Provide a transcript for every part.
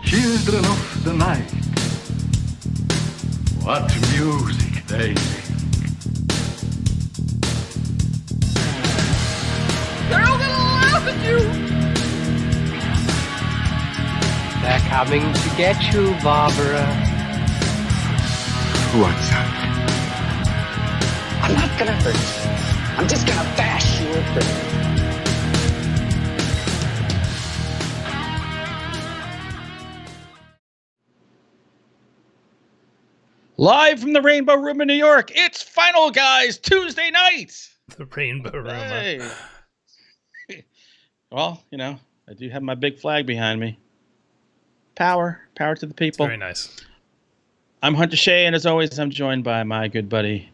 Children of the night, what music they make. They're all gonna laugh at you! They're coming to get you, Barbara. What's up? I'm not gonna hurt you. I'm just gonna bash your brain. Live from the Rainbow Room in New York, it's Final Guys Tuesday night. The Rainbow Room. Hey. Well, you know, I do have my big flag behind me. Power to the people. Very nice. I'm Hunter Shea, and as always, I'm joined by my good buddy,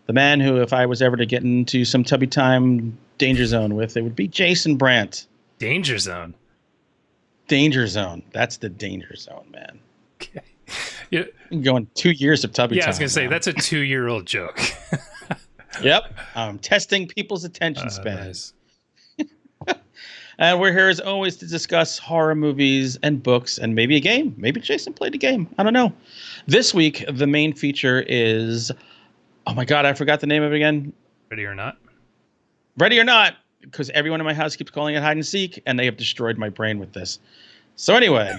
the man who, if I was ever to get into some tubby time danger zone with, it would be Jason Brant. Danger Zone. Danger zone. That's the danger zone, man. Okay. Yeah. I'm going 2 years of tubby time. Yeah, I was gonna say now. that's a 2-year-old joke. Yep. I'm testing people's attention span. Nice. And we're here as always to discuss horror movies and books and maybe a game. Maybe Jason played a game. I don't know. This week, the main feature is, oh my God, I forgot the name of it again. Ready or not? Ready or Not, because everyone in my house keeps calling it hide and seek, and they have destroyed my brain with this. So anyway.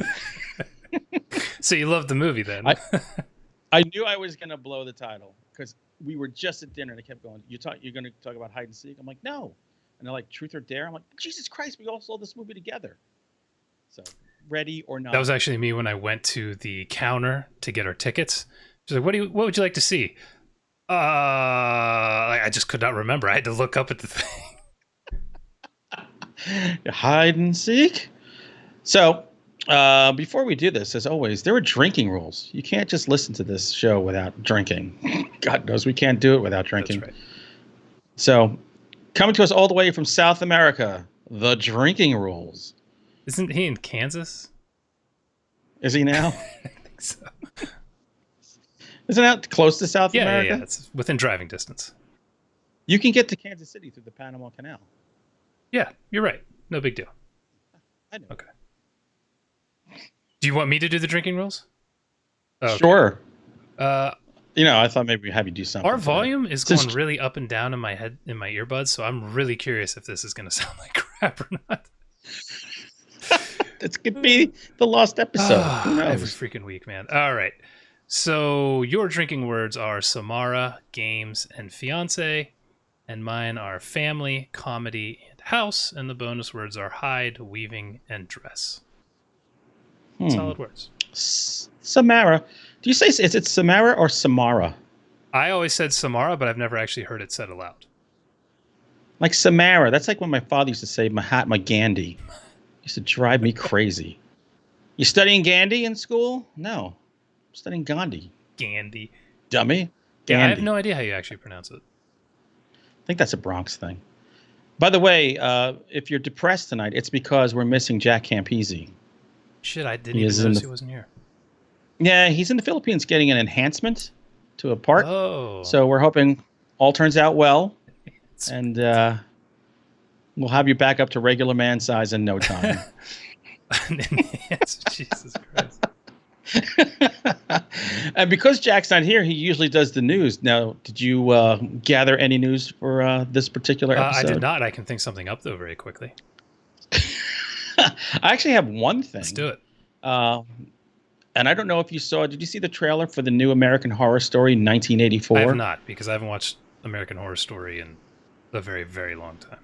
So you love the movie then? I knew I was going to blow the title because we were just at dinner and they kept going, you're going to talk about hide and seek? I'm like, no. And they're like, Truth or Dare? I'm like, Jesus Christ, we all saw this movie together. So, Ready or Not. That was actually me when I went to the counter to get our tickets. She's like, what would you like to see? I just could not remember. I had to look up at the thing. Hide and seek? So, before we do this, as always, there are drinking rules. You can't just listen to this show without drinking. God knows we can't do it without drinking. That's right. So, coming to us all the way from South America, the drinking rules. Isn't he in Kansas? Is he now? I think so. Isn't that close to South America? Yeah. It's within driving distance. You can get to Kansas City through the Panama Canal. Yeah, you're right. No big deal. I know. Okay. Do you want me to do the drinking rules? Oh, okay. Sure. You know, I thought maybe we'd have you do something. Our volume is going really up and down in my head, in my earbuds, so I'm really curious if this is going to sound like crap or not. This could be the lost episode. Who knows? Every freaking week, man. All right. So your drinking words are Samara, games, and fiance, and mine are family, comedy, and house, and the bonus words are hide, weaving, and dress. Solid words. Samara. Do you say, is it Samara or Samara? I always said Samara, but I've never actually heard it said aloud. Like Samara. That's like when my father used to say Mahatma Gandhi. Used to drive me crazy. You studying Gandhi in school? No. I'm studying Gandhi. Gandhi. Dummy. Yeah, Gandhi. I have no idea how you actually pronounce it. I think that's a Bronx thing. By the way, if you're depressed tonight, it's because we're missing Jack Campisi. Shit, I didn't even notice he wasn't here. Yeah, he's in the Philippines getting an enhancement to a part. Oh. So we're hoping all turns out well. And we'll have you back up to regular man size in no time. Jesus Christ. And because Jack's not here, he usually does the news. Now, did you gather any news for this particular episode? I did not. I can think something up, though, very quickly. I actually have one thing. Let's do it. And I don't know if you saw, did you see the trailer for the new American Horror Story 1984? I have not, because I haven't watched American Horror Story in a very, very long time.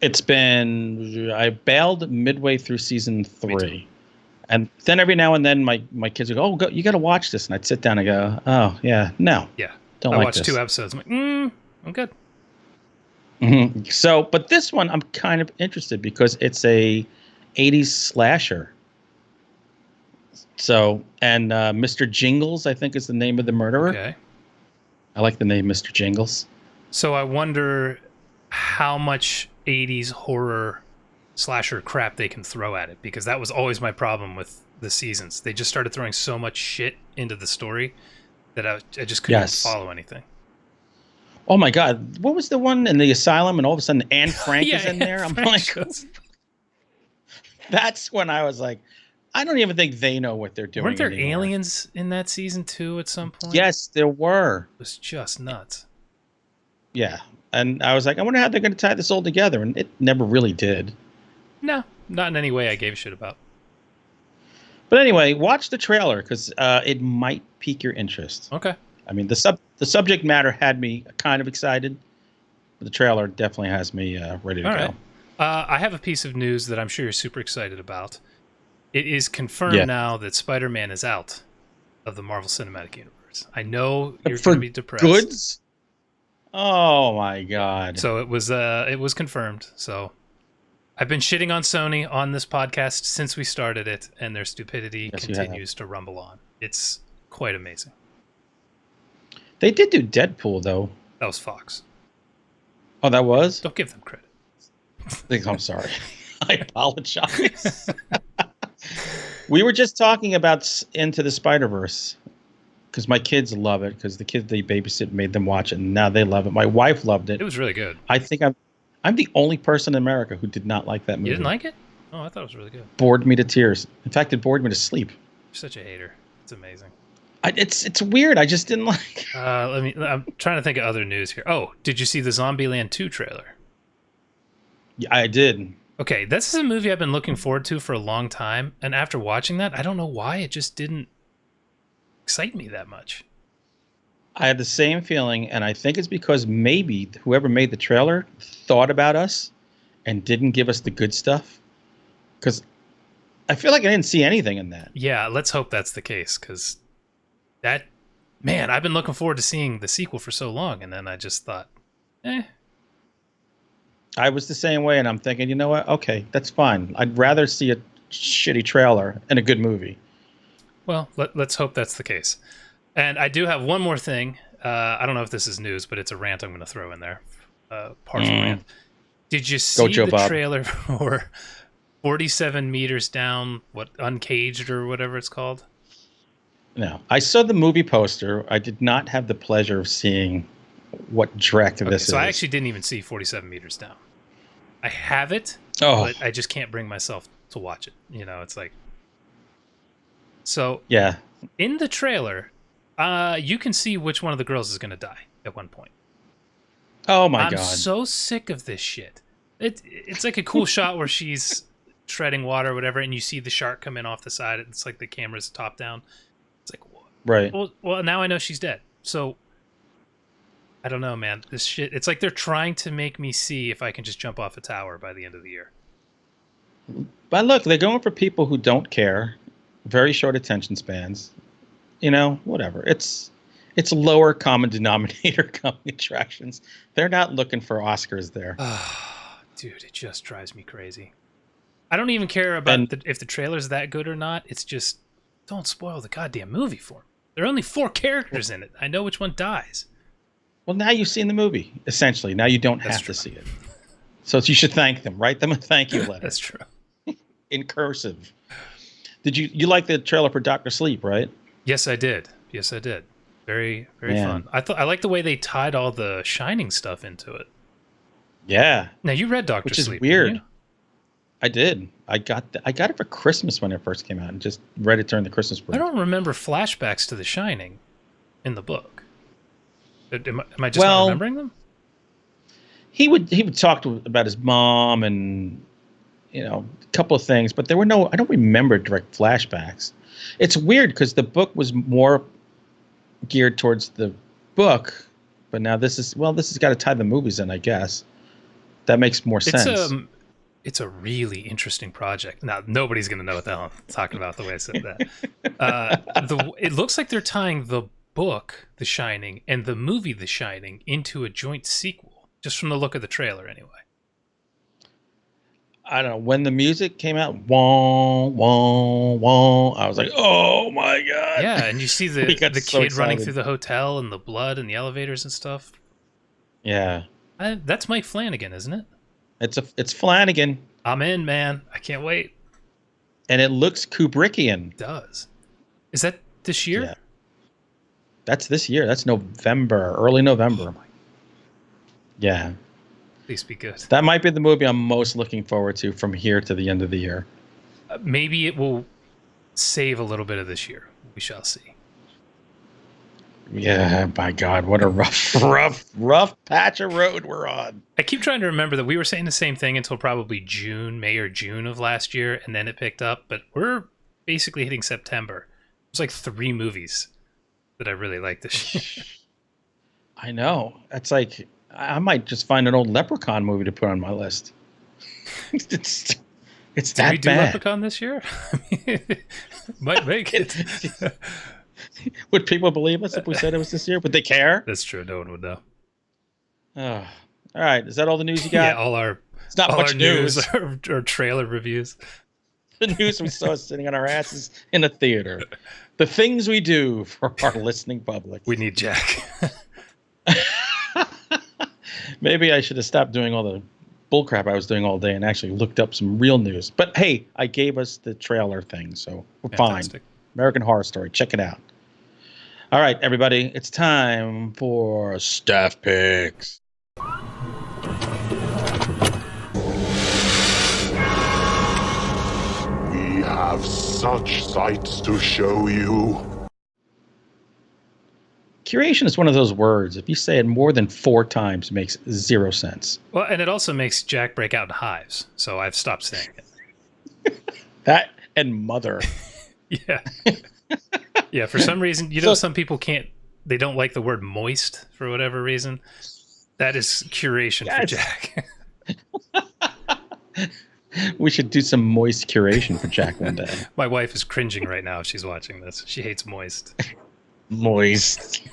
It's been, I bailed midway through season 3. And then every now and then my kids would go, you got to watch this. And I'd sit down and go, oh, yeah, no. Yeah. Don't I like watched this. 2 episodes. I'm like, I'm good. Mm-hmm. So, but this one I'm kind of interested because it's a 80s slasher. So, and Mr. Jingles, I think is the name of the murderer. Okay. I like the name Mr. Jingles. So I wonder how much 80s horror slasher crap they can throw at it, because that was always my problem with the seasons. They just started throwing so much shit into the story that I just couldn't follow anything. Oh my God. What was the one in the asylum and all of a sudden Anne Frank is in there? I'm Frank like, that's when I was like, I don't even think they know what they're doing. Weren't there anymore. aliens in that season too at some point? Yes, there were. It was just nuts. Yeah. And I was like, I wonder how they're going to tie this all together. And it never really did. No, not in any way I gave a shit about. But anyway, watch the trailer because it might pique your interest. Okay. I mean, the subject matter had me kind of excited. But the trailer definitely has me ready to All go. right. I have a piece of news that I'm sure you're super excited about. It is confirmed now that Spider-Man is out of the Marvel Cinematic Universe. I know you're going to be depressed. Goods? Oh my God! So it was confirmed. So I've been shitting on Sony on this podcast since we started it, and their stupidity continues to rumble on. It's quite amazing. They did do Deadpool though. That was Fox. Oh, that was? Don't give them credit. I'm sorry. I apologize. We were just talking about Into the Spider-Verse because my kids love it because the kids they babysit made them watch it, and now they love it. My wife loved it. It was really good. I think I'm the only person in America who did not like that movie. You didn't like it? Oh, I thought it was really good. Bored me to tears. In fact, it bored me to sleep. You're such a hater. It's amazing. It's weird. I just didn't like. I'm trying to think of other news here. Oh, did you see the Zombieland 2 trailer? Yeah, I did. Okay, this is a movie I've been looking forward to for a long time, and after watching that, I don't know why it just didn't excite me that much. I had the same feeling, and I think it's because maybe whoever made the trailer thought about us and didn't give us the good stuff. Because I feel like I didn't see anything in that. Yeah, let's hope that's the case, because that, man, I've been looking forward to seeing the sequel for so long, and then I just thought, I was the same way, and I'm thinking, you know what? Okay, that's fine. I'd rather see a shitty trailer and a good movie. Well, let's hope that's the case. And I do have one more thing. I don't know if this is news, but it's a rant I'm going to throw in there. Partial rant. Did you see the trailer for 47 Meters Down, Uncaged or whatever it's called? No. I saw the movie poster. I did not have the pleasure of seeing what Drek this is. So I actually didn't even see 47 Meters Down. I have it, but I just can't bring myself to watch it. You know, it's like... So, yeah. In the trailer, you can see which one of the girls is going to die at one point. Oh my God. I'm so sick of this shit. It's like a cool shot where she's treading water or whatever, and you see the shark come in off the side. It's like the camera's top down. It's like, what? Right. Well, now I know she's dead. So, I don't know, man. This shit, it's like they're trying to make me see if I can just jump off a tower by the end of the year. But look, they're going for people who don't care. Very short attention spans. You know, whatever. It's lower common denominator coming attractions. They're not looking for Oscars there. Dude, it just drives me crazy. I don't even care about if the trailer's that good or not. It's just, don't spoil the goddamn movie for me. There are only 4 characters in it. I know which one dies. Well, now you've seen the movie, essentially. Now you don't have to see it. So you should thank them. Write them a thank you letter. That's true. In cursive. Did you like the trailer for Dr. Sleep, right? Yes, I did. Very, very fun. I like the way they tied all the Shining stuff into it. Yeah. Now you read Dr. Sleep, which is weird. didn't you? I did. I got it for Christmas when it first came out, and just read it during the Christmas break. I don't remember flashbacks to The Shining in the book. Am I just not remembering them? He would talk about his mom and a couple of things, but there were I don't remember direct flashbacks. It's weird because the book was more geared towards the book, but now this has got to tie the movies in, I guess. That makes more sense. It's a really interesting project. Now, nobody's going to know what the hell I'm talking about the way I said that. It looks like they're tying the book, The Shining, and the movie, The Shining, into a joint sequel, just from the look of the trailer anyway. I don't know. When the music came out, wong, wong, wong, I was like, oh my God. Yeah, and you see the so kid running excited. through the hotel and the blood and the elevators and stuff. Yeah. That's Mike Flanagan, isn't it? It's Flanagan. I'm in, man. I can't wait. And it looks Kubrickian. It does. Is that this year? Yeah. That's this year. That's November, early November. Oh my. Yeah. Please be good. That might be the movie I'm most looking forward to from here to the end of the year. Maybe it will save a little bit of this year. We shall see. Yeah, by God, what a rough patch of road we're on. I keep trying to remember that we were saying the same thing until probably May or June of last year, and then it picked up. But we're basically hitting September. There's like 3 movies that I really like this year. I know. It's like I might just find an old Leprechaun movie to put on my list. It's Did that we do bad. Leprechaun this year? Might make it. Would people believe us if we said it was this year? Would they care? That's true. No one would know. Oh. All right. Is that all the news you got? Yeah, all our It's not much news. or trailer reviews. The news we saw sitting on our asses in a theater. The things we do for our listening public. We need Jack. Maybe I should have stopped doing all the bullcrap I was doing all day and actually looked up some real news. But hey, I gave us the trailer thing, so we're Fantastic. fine. American Horror Story. Check it out. All right, everybody. It's time for Staff Picks. We have such sights to show you. Curation is one of those words. If you say it more than 4 times, it makes 0 sense. Well, and it also makes Jack break out in hives, so I've stopped saying it. That and mother. Yeah. Yeah, for some reason, some people they don't like the word moist for whatever reason. That is curation for Jack. We should do some moist curation for Jack one day. My wife is cringing right now if she's watching this. She hates moist. Moist.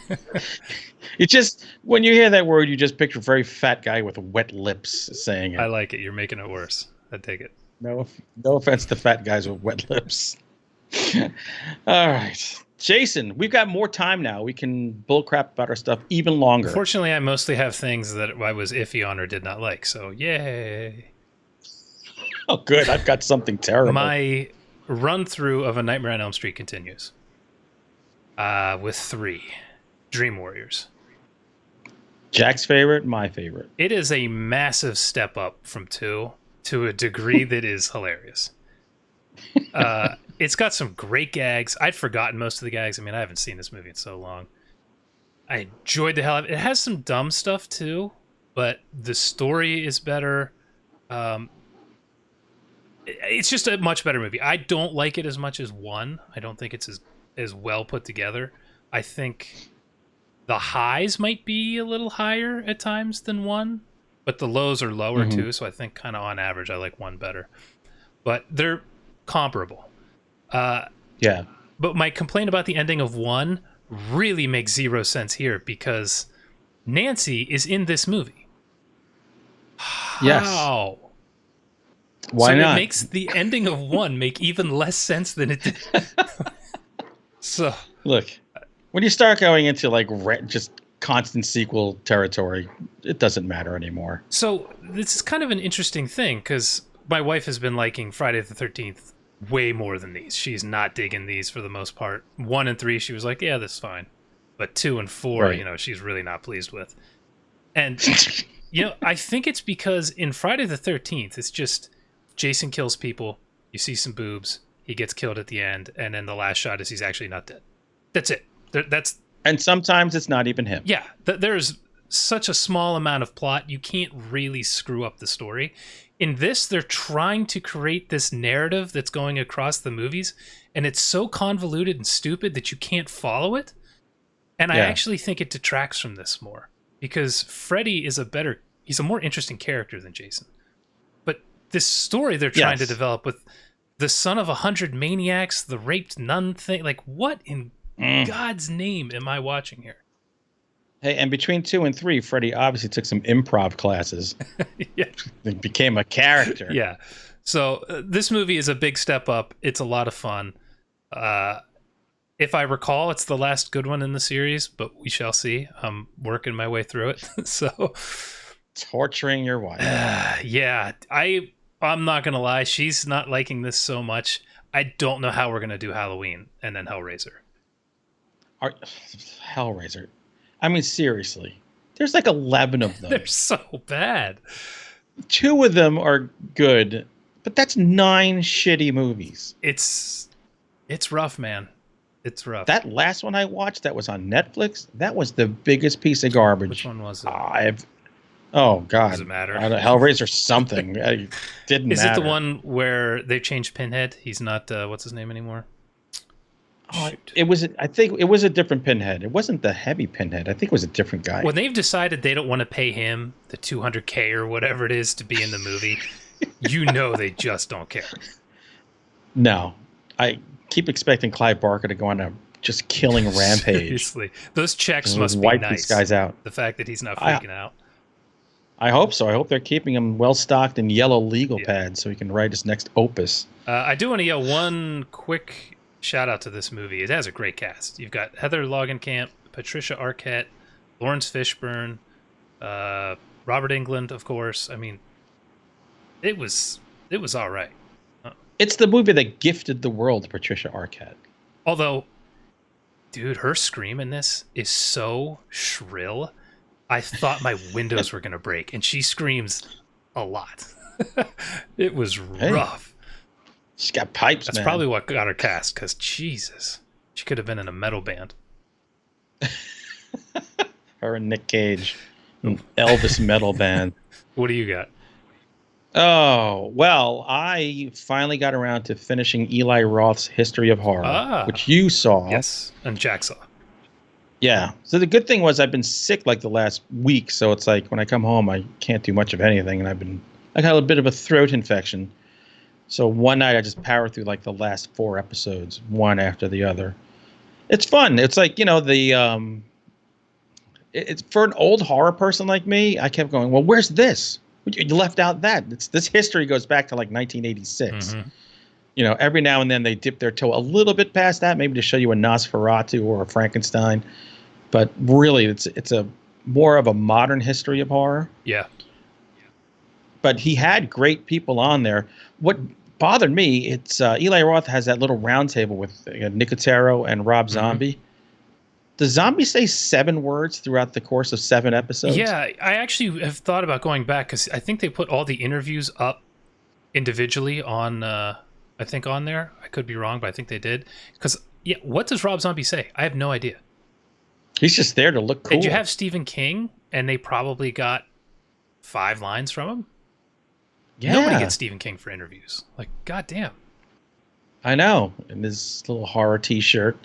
It just, when you hear that word, you just picture a very fat guy with wet lips saying it. I like it. You're making it worse. I take it. No offense to fat guys with wet lips. All right. Jason, we've got more time now. We can bullcrap about our stuff even longer. Fortunately, I mostly have things that I was iffy on or did not like, so yay. Oh, good. I've got something terrible. My run-through of A Nightmare on Elm Street continues. With 3. Dream Warriors. Jack's favorite, my favorite. It is a massive step up from 2 to a degree that is hilarious. It's got some great gags. I'd forgotten most of the gags. I mean, I haven't seen this movie in so long. I enjoyed the hell out of it. It has some dumb stuff too, but the story is better. It's just a much better movie. I don't like it as much as 1. I don't think it's as well put together. I think the highs might be a little higher at times than 1, but the lows are lower too. So I think kind of on average, I like 1 better. But they're comparable. Yeah. But my complaint about the ending of 1 really makes 0 sense here because Nancy is in this movie. Yes. How? Why not? It makes the ending of 1 make even less sense than it did. So look, when you start going into like just constant sequel territory, it doesn't matter anymore. So this is kind of an interesting thing because my wife has been liking Friday the 13th way more than these. She's not digging these for the most part. 1 and 3, she was like, yeah, that's fine. But 2 and 4, right. She's really not pleased with. And, I think it's because in Friday the 13th, it's just Jason kills people, you see some boobs, he gets killed at the end, and then the last shot is he's actually not dead. That's it. And sometimes it's not even him. Yeah, there's such a small amount of plot, you can't really screw up the story. In this, they're trying to create this narrative that's going across the movies, and it's so convoluted and stupid that you can't follow it. And I actually think it detracts from this more, because Freddy is he's a more interesting character than Jason. But this story they're trying to develop with the son of 100 maniacs, the raped nun thing, like what in God's name am I watching here? Hey, and between 2 and 3, Freddy obviously took some improv classes. Yeah. He became a character. Yeah. So this movie is a big step up. It's a lot of fun. If I recall, it's the last good one in the series, but we shall see. I'm working my way through it. So torturing your wife. Yeah. I'm not going to lie. She's not liking this so much. I don't know how we're going to do Halloween and then Hellraiser. Hellraiser. I mean, seriously. There's like 11 of them. They're so bad. 2 of them are good, but that's 9 shitty movies. It's It's rough, man. It's rough. That last one I watched that was on Netflix, that was the biggest piece of garbage. Which one was it? Oh, God. Does it matter? I don't, Hellraiser something. It didn't Is matter. it the one where they changed Pinhead? He's not, what's his name anymore? Shoot. I think it was a different Pinhead. It wasn't the heavy Pinhead. I think it was a different guy. When they've decided they don't want to pay him the $200K or whatever it is to be in the movie, you know they just don't care. No. I keep expecting Clive Barker to go on a just killing rampage. Seriously. Those checks must be wipe nice. these guys out. The fact that he's not freaking out. I hope so. I hope they're keeping him well stocked in yellow legal pads so he can write his next opus. I do want to yell one quick shout out to this movie. It has a great cast. You've got Heather Langenkamp, Patricia Arquette, Lawrence Fishburne, Robert Englund, of course. I mean, it was all right. It's the movie that gifted the world to Patricia Arquette. Although, dude, her scream in this is so shrill. I thought my windows were going to break, and she screams a lot. It was rough. She's got pipes, That's probably what got her cast, because Jesus, she could have been in a metal band. Her and Nick Cage, an Elvis metal band. What do you got? Oh, well, I finally got around to finishing Eli Roth's History of Horror, which you saw. Yes, and Jack saw. Yeah. So the good thing was I've been sick like the last week, so it's like when I come home I can't do much of anything, and I got a bit of a throat infection. So one night I just powered through like the last 4 episodes, one after the other. It's fun. It's like, it's for an old horror person like me, I kept going, well, where's this? You left out that. This history goes back to like 1986. Mm-hmm. Every now and then they dip their toe a little bit past that, maybe to show you a Nosferatu or a Frankenstein. But really, it's a more of a modern history of horror. Yeah. But he had great people on there. What bothered me, it's Eli Roth has that little round table with Nicotero and Rob Zombie. Does Zombie say 7 words throughout the course of 7 episodes? Yeah, I actually have thought about going back because I think they put all the interviews up individually on, I think on there. I could be wrong, but I think they did. Because, what does Rob Zombie say? I have no idea. He's just there to look cool. Did you have Stephen King, and they probably got 5 lines from him? Yeah. Nobody gets Stephen King for interviews. Like, goddamn. I know. In his little horror T-shirt.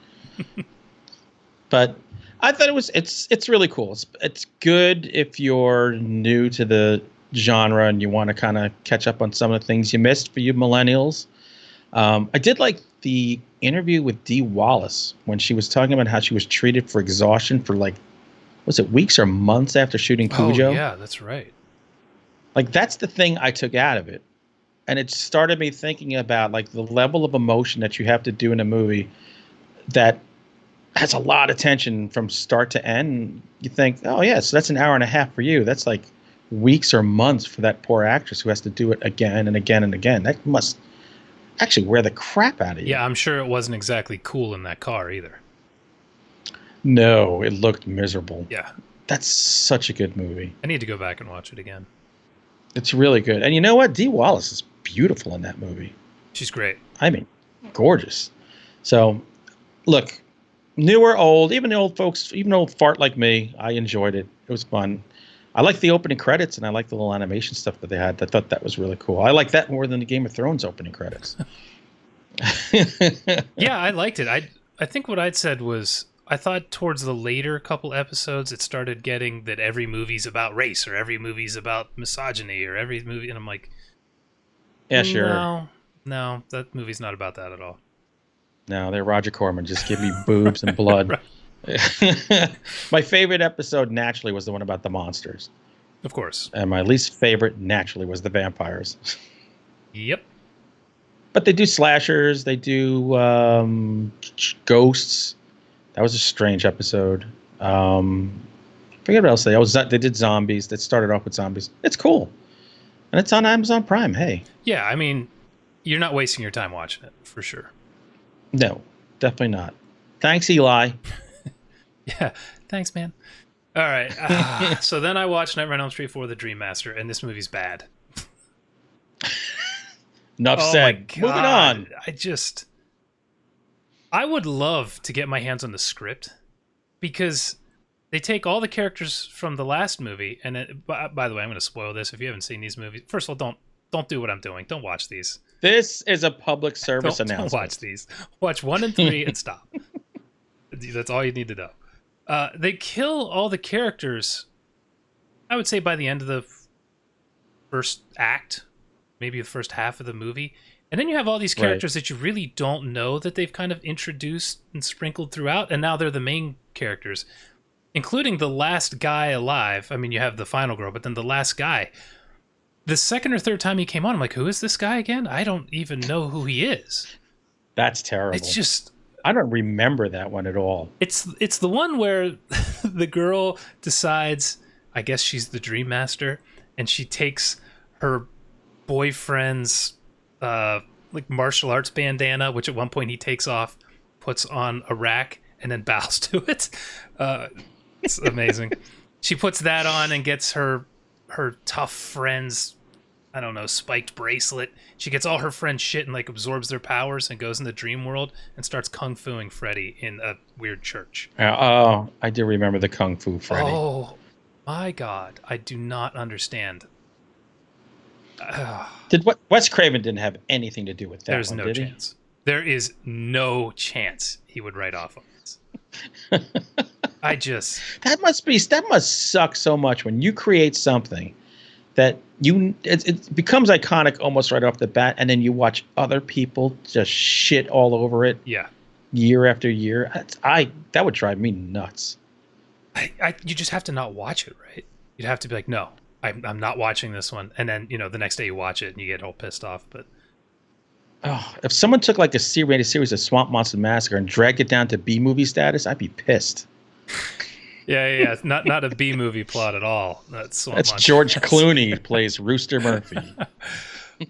But I thought it's really cool. It's good if you're new to the genre and you want to kind of catch up on some of the things you missed for you millennials. I did like the interview with Dee Wallace when she was talking about how she was treated for exhaustion for was it weeks or months after shooting Cujo? Oh, yeah, that's right. Like, that's the thing I took out of it. And it started me thinking about, like, the level of emotion that you have to do in a movie that has a lot of tension from start to end. You think, oh, yeah, so that's an hour and a half for you. That's, like, weeks or months for that poor actress who has to do it again and again and again. That must actually wear the crap out of you. Yeah, I'm sure it wasn't exactly cool in that car either. No, it looked miserable. Yeah. That's such a good movie. I need to go back and watch it again. It's really good. And you know what? Dee Wallace is beautiful in that movie. She's great. I mean, gorgeous. So, look, new or old, even the old folks, even old fart like me, I enjoyed it. It was fun. I like the opening credits, and I like the little animation stuff that they had. I thought that was really cool. I like that more than the Game of Thrones opening credits. Yeah, I liked it. I think what I'd said was, I thought towards the later couple episodes, it started getting that every movie's about race, or every movie's about misogyny, or every movie, and I'm like, yeah, sure. No, that movie's not about that at all. No, they're Roger Corman. Just give me boobs and blood. My favorite episode, naturally, was the one about the monsters. Of course. And my least favorite, naturally, was the vampires. Yep. But they do slashers. They do ghosts. That was a strange episode. Forget what else they did zombies. That started off with zombies. It's cool. And it's on Amazon Prime. Hey. Yeah, I mean, you're not wasting your time watching it, for sure. No, definitely not. Thanks, Eli. Yeah, thanks, man. All right. So then I watched Nightmare on Elm Street 4: The Dream Master, and this movie's bad. Enough said. My God. Moving on. I would love to get my hands on the script because they take all the characters from the last movie, and by the way, I'm going to spoil this if you haven't seen these movies. First of all, don't do what I'm doing. Don't watch these. This is a public service announcement. Don't watch these. Watch 1 and 3 and stop. That's all you need to know. They kill all the characters, I would say, by the end of the first act, maybe the first half of the movie. And then you have all these characters that you really don't know that they've kind of introduced and sprinkled throughout, and now they're the main characters, including the last guy alive. I mean, you have the final girl, but then the last guy. The second or third time he came on, I'm like, who is this guy again? I don't even know who he is. That's terrible. It's just... I don't remember that one at all. It's the one where the girl decides, I guess she's the Dream Master, and she takes her boyfriend's like martial arts bandana, which at one point he takes off, puts on a rack, and then bows to it. It's amazing. She puts that on and gets her tough friends, I don't know, spiked bracelet. She gets all her friends' shit and like absorbs their powers and goes in the dream world and starts kung fuing Freddy in a weird church. Oh, I do remember the Kung Fu Freddy. Oh my God, I do not understand. Wes Craven didn't have anything to do with that? There's no chance. There is no chance he would write off on this. That must suck so much when you create something that it becomes iconic almost right off the bat, and then you watch other people just shit all over it. Yeah, year after year. That would drive me nuts. You just have to not watch it, right? You'd have to be like, no, I'm not watching this one, and then the next day you watch it and you get all pissed off. But if someone took like a C-rated series of Swamp Monster Massacre and dragged it down to B-movie status, I'd be pissed. Yeah. Not a B movie plot at all. That's George Clooney plays Rooster Murphy.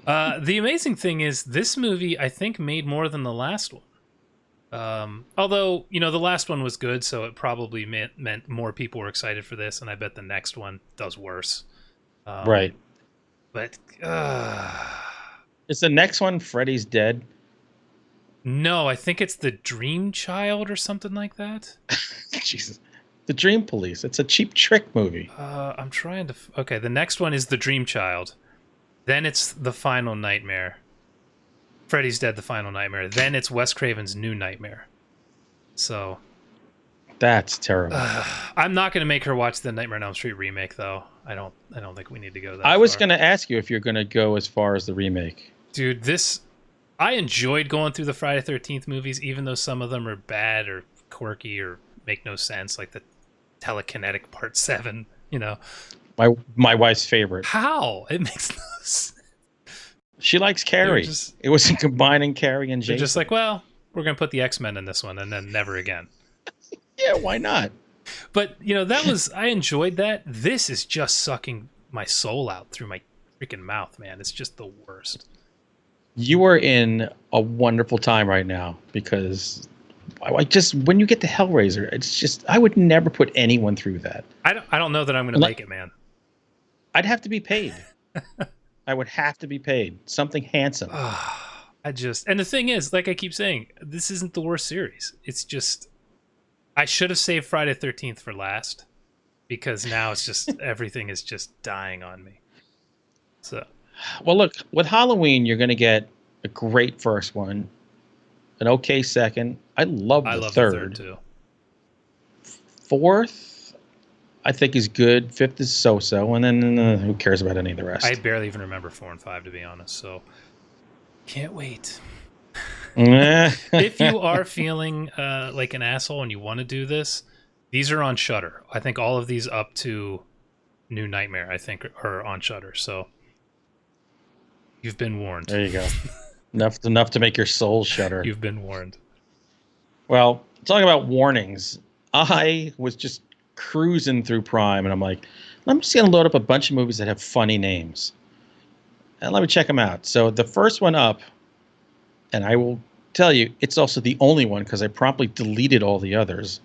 The amazing thing is this movie, I think, made more than the last one. Although, the last one was good, so it probably meant more people were excited for this, and I bet the next one does worse. Right. But is the next one Freddy's Dead? No, I think it's the Dream Child or something like that. Jesus. The Dream Police. It's a cheap trick movie. I'm trying to... Okay, the next one is The Dream Child. Then it's The Final Nightmare. Freddy's Dead, The Final Nightmare. Then it's Wes Craven's New Nightmare. So... That's terrible. I'm not going to make her watch the Nightmare on Elm Street remake, though. I don't think we need to go that I was far. going to ask you if you're going to go as far as the remake. Dude, I enjoyed going through the Friday 13th movies, even though some of them are bad or quirky or make no sense, like the Telekinetic Part 7, My wife's favorite. How? It makes no sense. She likes Carrie. It was combining Carrie and Jason. They're just like, well, we're going to put the X-Men in this one and then never again. Yeah, why not? But, I enjoyed that. This is just sucking my soul out through my freaking mouth, man. It's just the worst. You are in a wonderful time right now because when you get to Hellraiser, it's just, I would never put anyone through that. I don't know that I'm going to like it, man. I'd have to be paid. I would have to be paid something handsome. And the thing is, like I keep saying, this isn't the worst series. It's just, I should have saved Friday 13th for last because now it's just, everything is just dying on me. So. Well, look, with Halloween, you're going to get a great first one, an okay second. I love the third too. Fourth, I think is good. Fifth is so-so, and then who cares about any of the rest? I barely even remember 4 and 5, to be honest. So can't wait. If you are feeling like an asshole and you want to do this, these are on Shudder. I think all of these up to New Nightmare, I think, are on Shudder. So you've been warned. There you go. enough to make your soul shudder. You've been warned. Well, talking about warnings, I was just cruising through Prime, and I'm like, I'm just going to load up a bunch of movies that have funny names. And let me check them out. So the first one up, and I will tell you, it's also the only one because I promptly deleted all the others.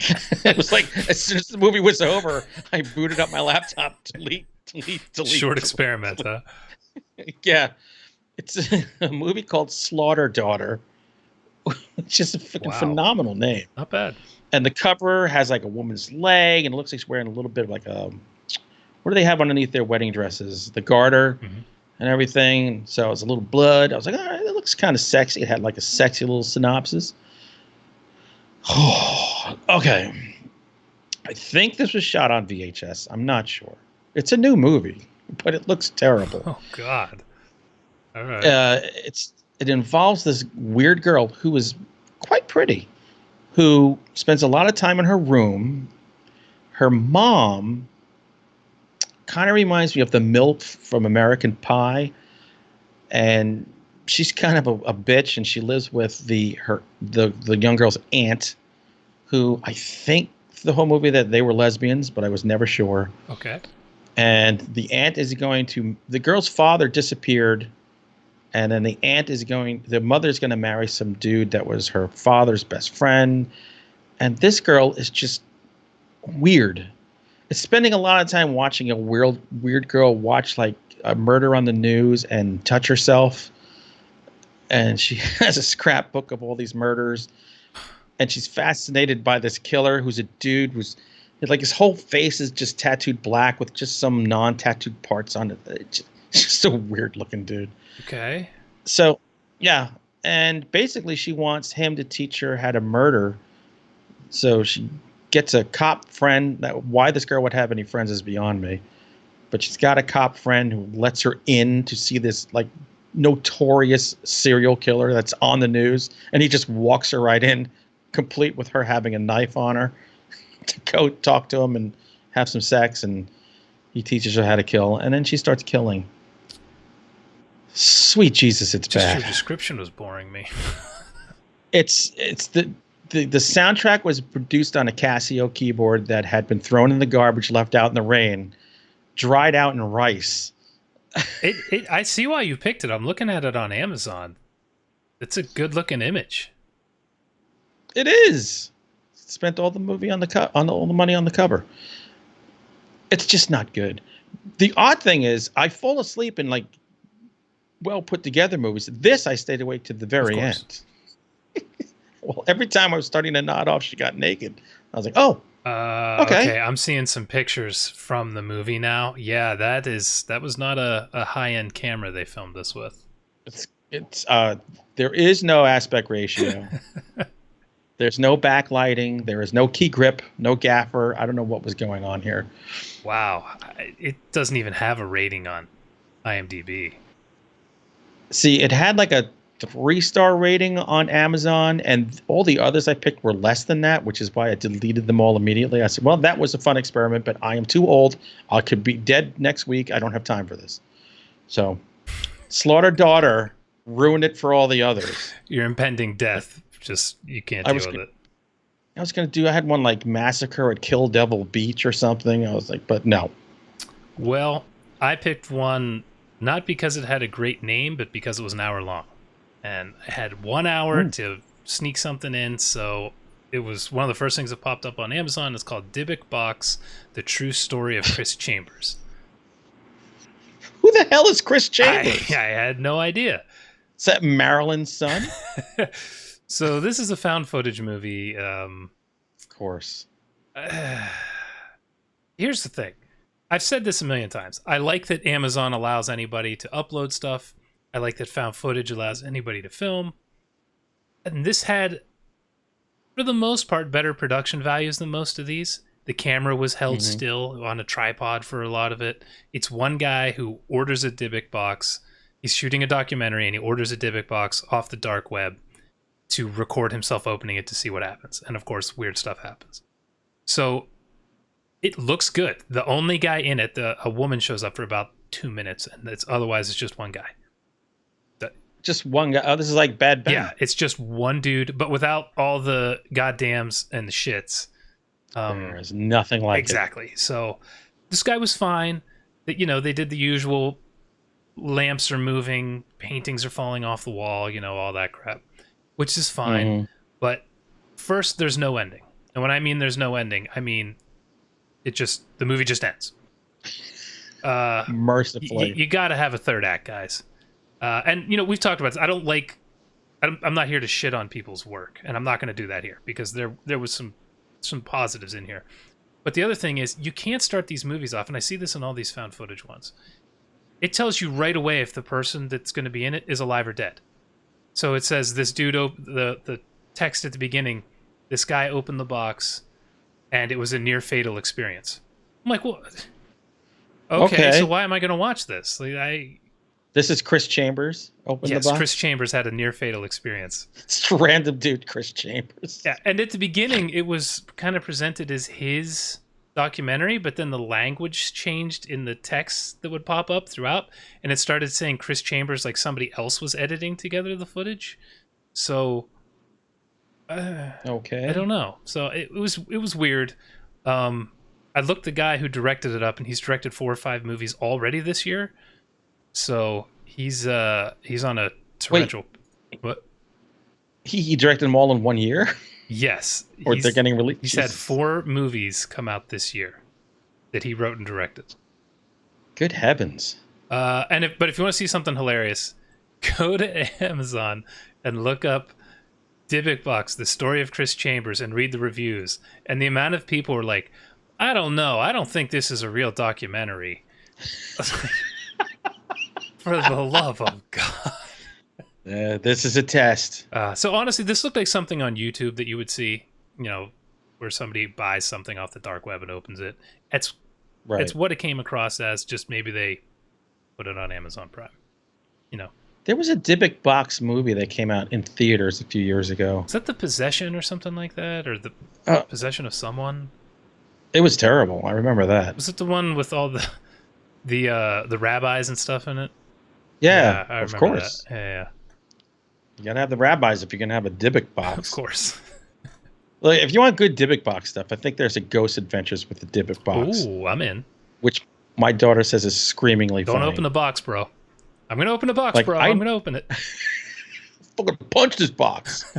It was like, as soon as the movie was over, I booted up my laptop, delete. Short experiment, huh? Yeah. It's a movie called Slaughter Daughter It's just a freaking Wow. phenomenal name. Not bad. And the cover has like a woman's leg, and it looks like she's wearing a little bit of like a, what do they have underneath their wedding dresses? The garter and everything. So it's a little blood. I was like, all right, it looks kind of sexy. It had like a sexy little synopsis. Okay. I think this was shot on VHS. I'm not sure. It's a new movie, but it looks terrible. Oh God. All right. It involves this weird girl who is quite pretty, who spends a lot of time in her room. Her mom kind of reminds me of the MILF from American Pie, and she's kind of a bitch, and she lives with the young girl's aunt, who I think the whole movie that they were lesbians, but I was never sure. Okay. And the aunt is going to, the girl's father disappeared, and then the mother's going to marry some dude that was her father's best friend. And this girl is just weird. It's spending a lot of time watching a weird girl watch like a murder on the news and touch herself. And she has a scrapbook of all these murders. And she's fascinated by this killer who's a dude who's like, his whole face is just tattooed black with just some non-tattooed parts on it. It's just a weird looking dude. Okay. So, yeah. And basically she wants him to teach her how to murder. So she gets a cop friend. Why this girl would have any friends is beyond me. But she's got a cop friend who lets her in to see this like notorious serial killer that's on the news. And he just walks her right in, complete with her having a knife on her, to go talk to him and have some sex. And he teaches her how to kill. And then she starts killing. Sweet Jesus, it's Just bad. your description was boring me. It's the soundtrack was produced on a Casio keyboard that had been thrown in the garbage, left out in the rain, dried out in rice. I see why you picked it. I'm looking at it on Amazon. It's a good looking image. It is. Spent all the movie on all the money on the cover. It's just not good. The odd thing is, I fall asleep in like well put together movies. This I stayed awake to the very end. Well, every time I was starting to nod off, she got naked. I was like, oh, okay. I'm seeing some pictures from the movie now. Yeah, that was not a high end camera they filmed this with. It's there is no aspect ratio. There's no backlighting. There is no key grip, no gaffer. I don't know what was going on here. Wow. It doesn't even have a rating on IMDb. See, it had like a 3-star rating on Amazon, and all the others I picked were less than that, which is why I deleted them all immediately. I said, well, that was a fun experiment, but I am too old. I could be dead next week. I don't have time for this. So, Slaughter Daughter ruined it for all the others. Your impending death, just you can't deal with it. I had one like Massacre at Kill Devil Beach or something. I was like, but no. Well, I picked one not because it had a great name, but because it was an hour long. And I had 1 hour to sneak something in, so it was one of the first things that popped up on Amazon. It's called Dybbuk Box, The True Story of Chris Chambers. Who the hell is Chris Chambers? I had no idea. Is that Marilyn's son? So this is a found footage movie. Of course. Here's the thing. I've said this a million times. I like that Amazon allows anybody to upload stuff. I like that found footage allows anybody to film. And this had, for the most part, better production values than most of these. The camera was held still on a tripod for a lot of it. It's one guy who orders a Dybbuk box. He's shooting a documentary and he orders a Dybbuk box off the dark web to record himself opening it to see what happens. And of course, weird stuff happens. So it looks good. The only guy in it, a woman shows up for about 2 minutes, and otherwise it's just one guy. Just one guy. Oh, this is like Bad Ben. Yeah, it's just one dude, but without all the goddams and the shits. There's nothing like exactly. So this guy was fine. They did the usual. Lamps are moving, paintings are falling off the wall, all that crap, which is fine. But first, there's no ending. And when I mean there's no ending, I mean the movie just ends. Mercifully. You got to have a third act, guys. And we've talked about this. I don't like I'm not here to shit on people's work, and I'm not going to do that here because there was some positives in here. But the other thing is, you can't start these movies off, and I see this in all these found footage ones. It tells you right away if the person that's going to be in it is alive or dead. So it says this dude, the text at the beginning, this guy opened the box, and it was a near fatal experience. I'm like, what? Okay, so why am I going to watch this? This is Chris Chambers. Open the box. Chris Chambers had a near fatal experience. It's a random dude, Chris Chambers. Yeah, and at the beginning, it was kind of presented as his documentary, but then the language changed in the text that would pop up throughout, and it started saying Chris Chambers like somebody else was editing together the footage. So, okay, I don't know. So it was weird. I looked the guy who directed it up, and he's directed 4 or 5 movies already this year. So he's on a torrential. What? He directed them all in 1 year? Yes. Or they're getting released? He's had 4 movies come out this year that he wrote and directed. Good heavens. But if you want to see something hilarious, go to Amazon and look up Dybbuk Box, The Story of Chris Chambers, and read the reviews. And the amount of people were like, I don't know. I don't think this is a real documentary. For the love of God. This is a test. So honestly, this looked like something on YouTube that you would see, where somebody buys something off the dark web and opens it. It's what it came across as, just maybe they put it on Amazon Prime. There was a Dybbuk Box movie that came out in theaters a few years ago. Is that The Possession or something like that? Or The Possession of Someone? It was terrible. I remember that. Was it the one with all the rabbis and stuff in it? Yeah, I of remember course. That. Yeah. You gotta have the rabbis if you're gonna have a Dybbuk Box. Of course. Like, if you want good Dybbuk Box stuff, I think there's a Ghost Adventures with the Dybbuk Box. Ooh, I'm in. Which my daughter says is screamingly funny. Don't open the box, bro. I'm gonna open the box, bro. I'm gonna open it. Fucking punch this box.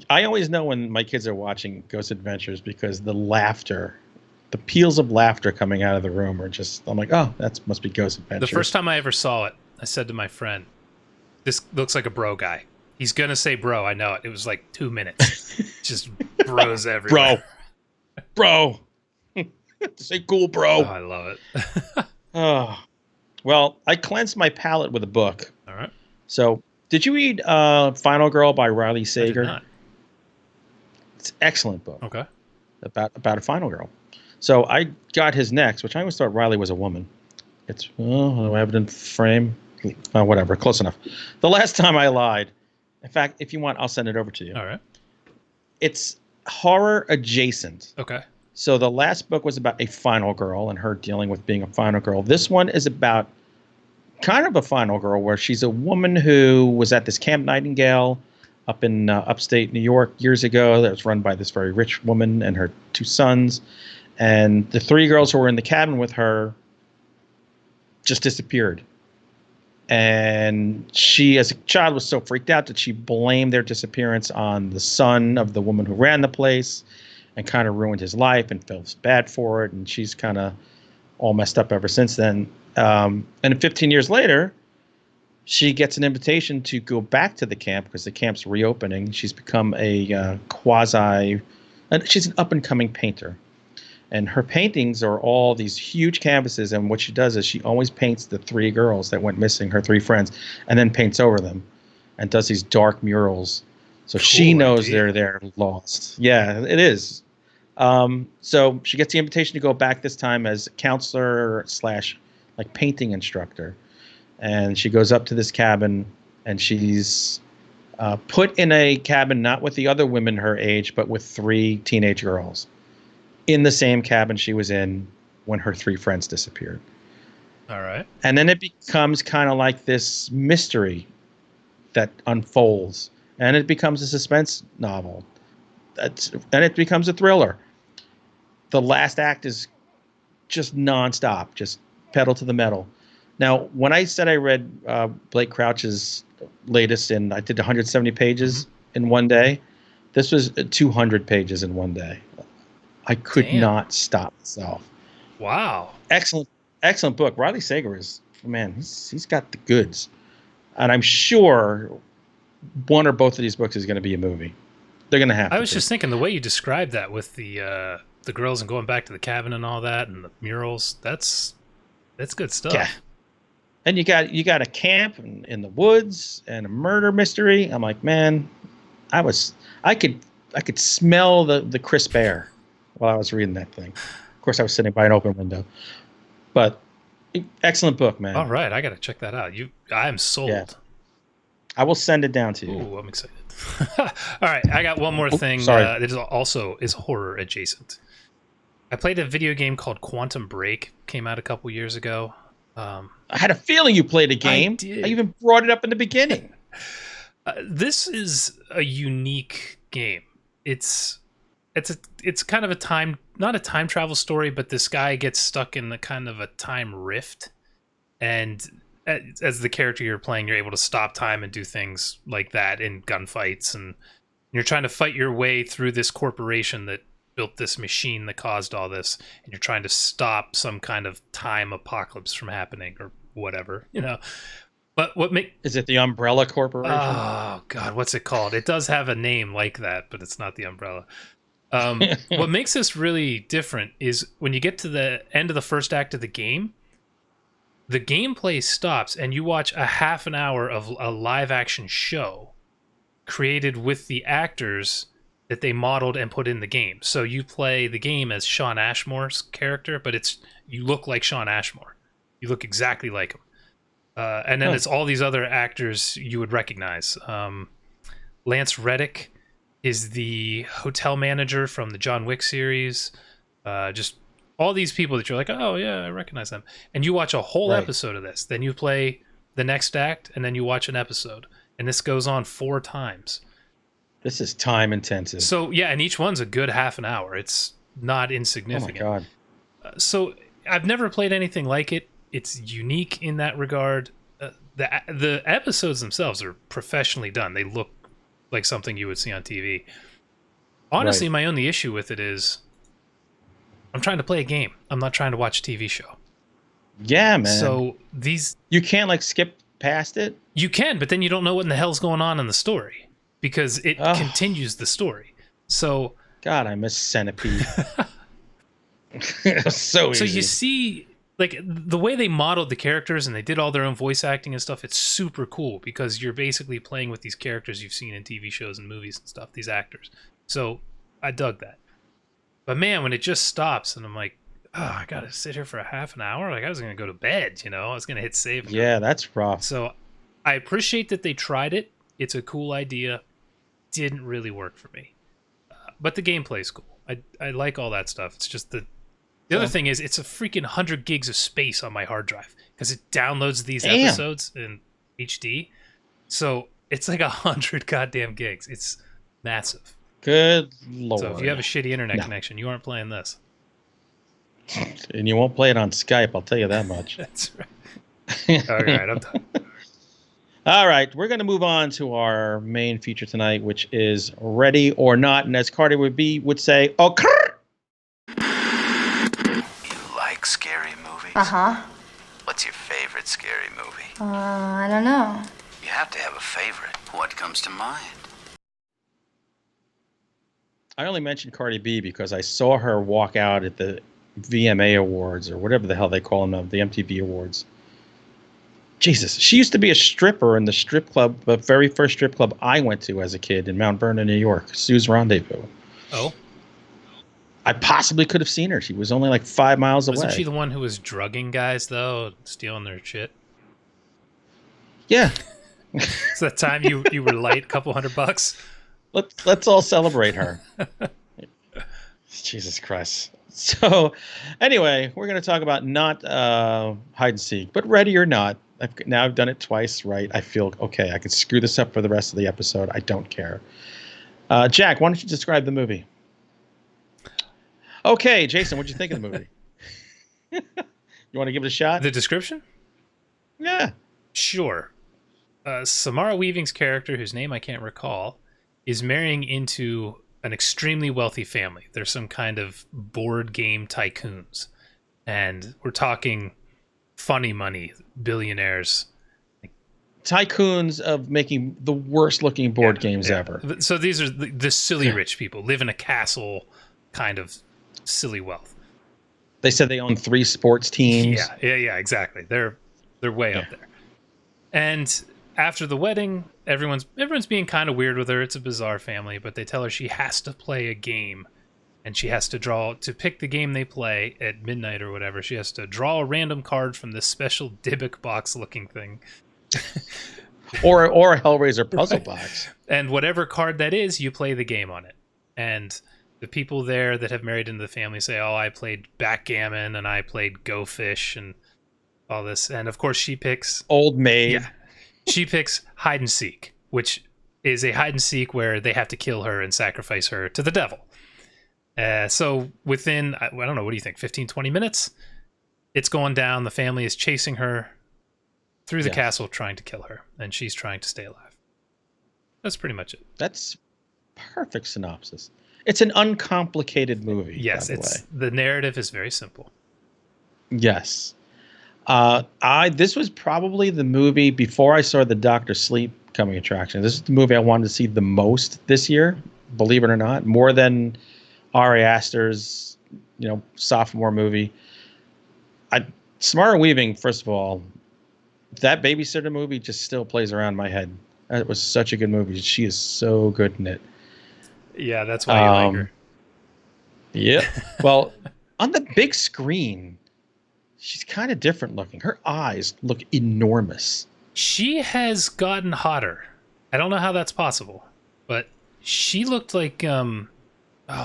I always know when my kids are watching Ghost Adventures because the laughter, the peals of laughter coming out of the room are just, I'm like, oh, that must be Ghost Adventures. The first time I ever saw it, I said to my friend, this looks like a bro guy. He's going to say bro, I know it. It was like 2 minutes. Just bros everywhere. Bro. Say cool, bro. Oh, I love it. Oh. Well, I cleansed my palate with a book. All right. So, did you read Final Girl by Riley Sager? I did not. It's an excellent book. Okay. About a final girl. So I got his next, which I always thought Riley was a woman. It's evident frame, whatever, close enough. The last time I lied. In fact, if you want, I'll send it over to you. All right. It's horror adjacent. Okay. So the last book was about a final girl and her dealing with being a final girl. This one is about kind of a final girl where she's a woman who was at this Camp Nightingale up in upstate New York years ago that was run by this very rich woman and her 2 sons. And the 3 girls who were in the cabin with her just disappeared. And she, as a child, was so freaked out that she blamed their disappearance on the son of the woman who ran the place and kind of ruined his life and feels bad for it. And she's kind of all messed up ever since then. And 15 years later, she gets an invitation to go back to the camp because the camp's reopening. She's become a she's an up-and-coming painter. And her paintings are all these huge canvases. And what she does is she always paints the 3 girls that went missing, her 3 friends, and then paints over them and does these dark murals. So she knows they're lost. Yeah, it is. So she gets the invitation to go back this time as counselor / like painting instructor. And she goes up to this cabin and she's put in a cabin, not with the other women her age, but with 3 teenage girls in the same cabin she was in when her 3 friends disappeared. All right. And then it becomes kind of like this mystery that unfolds, and it becomes a suspense novel. And it becomes a thriller. The last act is just nonstop, just pedal to the metal. Now, when I said I read Blake Crouch's latest, I did 170 pages in one day. This was 200 pages in one day. I could not stop myself. Wow. Excellent book. Riley Sager is, man, he's got the goods. And I'm sure one or both of these books is going to be a movie. They're going to have. I was just thinking the way you described that with the girls and going back to the cabin and all that, and the murals. That's good stuff. Yeah. And you got a camp in the woods and a murder mystery. I'm like, man, I could smell the crisp air while I was reading that thing. Of course, I was sitting by an open window. But excellent book, man. All right, I got to check that out. I am sold. Yeah. I will send it down to you. Ooh, I'm excited. All right, I got one more thing that is also horror adjacent. I played a video game called Quantum Break. Came out a couple years ago. I had a feeling you played a game. I even brought it up in the beginning. This is a unique game. It's kind of not a time travel story, but this guy gets stuck in a kind of a time rift, and as the character you're playing, you're able to stop time and do things like that in gunfights, and you're trying to fight your way through this corporation that built this machine that caused all this, and you're trying to stop some kind of time apocalypse from happening or whatever, But is it the Umbrella Corporation? Oh God, what's it called? It does have a name like that, but it's not the Umbrella. What makes this really different is when you get to the end of the first act of the gameplay stops and you watch a half an hour of a live action show created with the actors that they modeled and put in the game. So you play the game as Shawn Ashmore's character, but you look like Shawn Ashmore. You look exactly like him. And then it's all these other actors you would recognize. Lance Reddick is the hotel manager from the John Wick series. Just all these people that you're like, oh yeah, I recognize them. And you watch a whole episode of this. Then you play the next act, and then you watch an episode. And this goes on 4 times. This is time intensive. So yeah, and each one's a good half an hour. It's not insignificant. Oh my God. So I've never played anything like it. It's unique in that regard. The episodes themselves are professionally done. They look like something you would see on TV. Honestly, my only issue with it is I'm trying to play a game. I'm not trying to watch a TV show. Yeah, man. So you can't skip past it? You can, but then you don't know what in the hell's going on in the story because it continues the story. So God, I miss Centipede. So easy. So you see, like, the way they modeled the characters and they did all their own voice acting and stuff, it's super cool because you're basically playing with these characters you've seen in TV shows and movies and stuff, these actors. So I dug that. But man, when it just stops and I'm like, oh, I gotta sit here for a half an hour? Like, I was gonna go to bed, I was gonna hit save. Yeah, that's rough. So I appreciate that they tried it. It's a cool idea. Didn't really work for me. But the gameplay's cool. I like all that stuff. It's just the other thing is it's a freaking 100 gigs of space on my hard drive because it downloads these episodes in HD. So it's like 100 goddamn gigs. It's massive. Good Lord. So if you have a shitty internet connection, you aren't playing this. And you won't play it on Skype, I'll tell you that much. That's right. All right, I'm done. All right, we're going to move on to our main feature tonight, which is Ready or Not. And as Carter would say, oh, You like scary movies? Uh-huh. What's your favorite scary movie? I don't know. You have to have a favorite. What comes to mind? I only mentioned Cardi B because I saw her walk out at the VMA Awards or whatever the hell they call them, the MTV Awards. Jesus, she used to be a stripper in the strip club, the very first strip club I went to as a kid in Mount Vernon, New York, Sue's Rendezvous. Oh? I possibly could have seen her. She was only like 5 miles away. Wasn't she the one who was drugging guys, though, stealing their shit? Yeah. So that time you were light, a couple $100? Let's all celebrate her. Jesus Christ. So, anyway, we're going to talk about not hide and seek, but Ready or Not. I've done it twice right. I feel okay. I could screw this up for the rest of the episode. I don't care. Jack, why don't you describe the movie? Okay, Jason, what'd you think of the movie? You want to give it a shot? The description? Yeah. Sure. Samara Weaving's character, whose name I can't recall, is marrying into an extremely wealthy family. They're some kind of board game tycoons. And we're talking funny money, billionaires, like tycoons of making the worst looking board games ever. So these are the silly rich people live in a castle, kind of silly wealth. They said they own 3 sports teams. Yeah, exactly. They're way up there. And after the wedding, everyone's being kind of weird with her. It's a bizarre family, but they tell her she has to play a game, and she has to pick the game they play at midnight or whatever. She has to draw a random card from this special Dybbuk box looking thing. or a Hellraiser puzzle box. And whatever card that is, you play the game on it. And the people there that have married into the family say, oh, I played backgammon and I played Go Fish and all this. And of course she picks Old Maid. Yeah. She picks hide and seek, which is a hide and seek where they have to kill her and sacrifice her to the devil. So within, I don't know, what do you think, 15, 20 minutes? It's going down. The family is chasing her through the castle trying to kill her, and she's trying to stay alive. That's pretty much it. That's perfect synopsis. It's an uncomplicated movie. Yes, the narrative is very simple. Yes. This was probably the movie before I saw the Dr. Sleep coming attraction. This is the movie I wanted to see the most this year, believe it or not, more than Ari Aster's, sophomore movie. Samara Weaving, first of all, that babysitter movie just still plays around my head. It was such a good movie. She is so good in it. Yeah, that's why you like her. Yeah. Well, on the big screen, she's kind of different looking. Her eyes look enormous. She has gotten hotter. I don't know how that's possible, but she looked like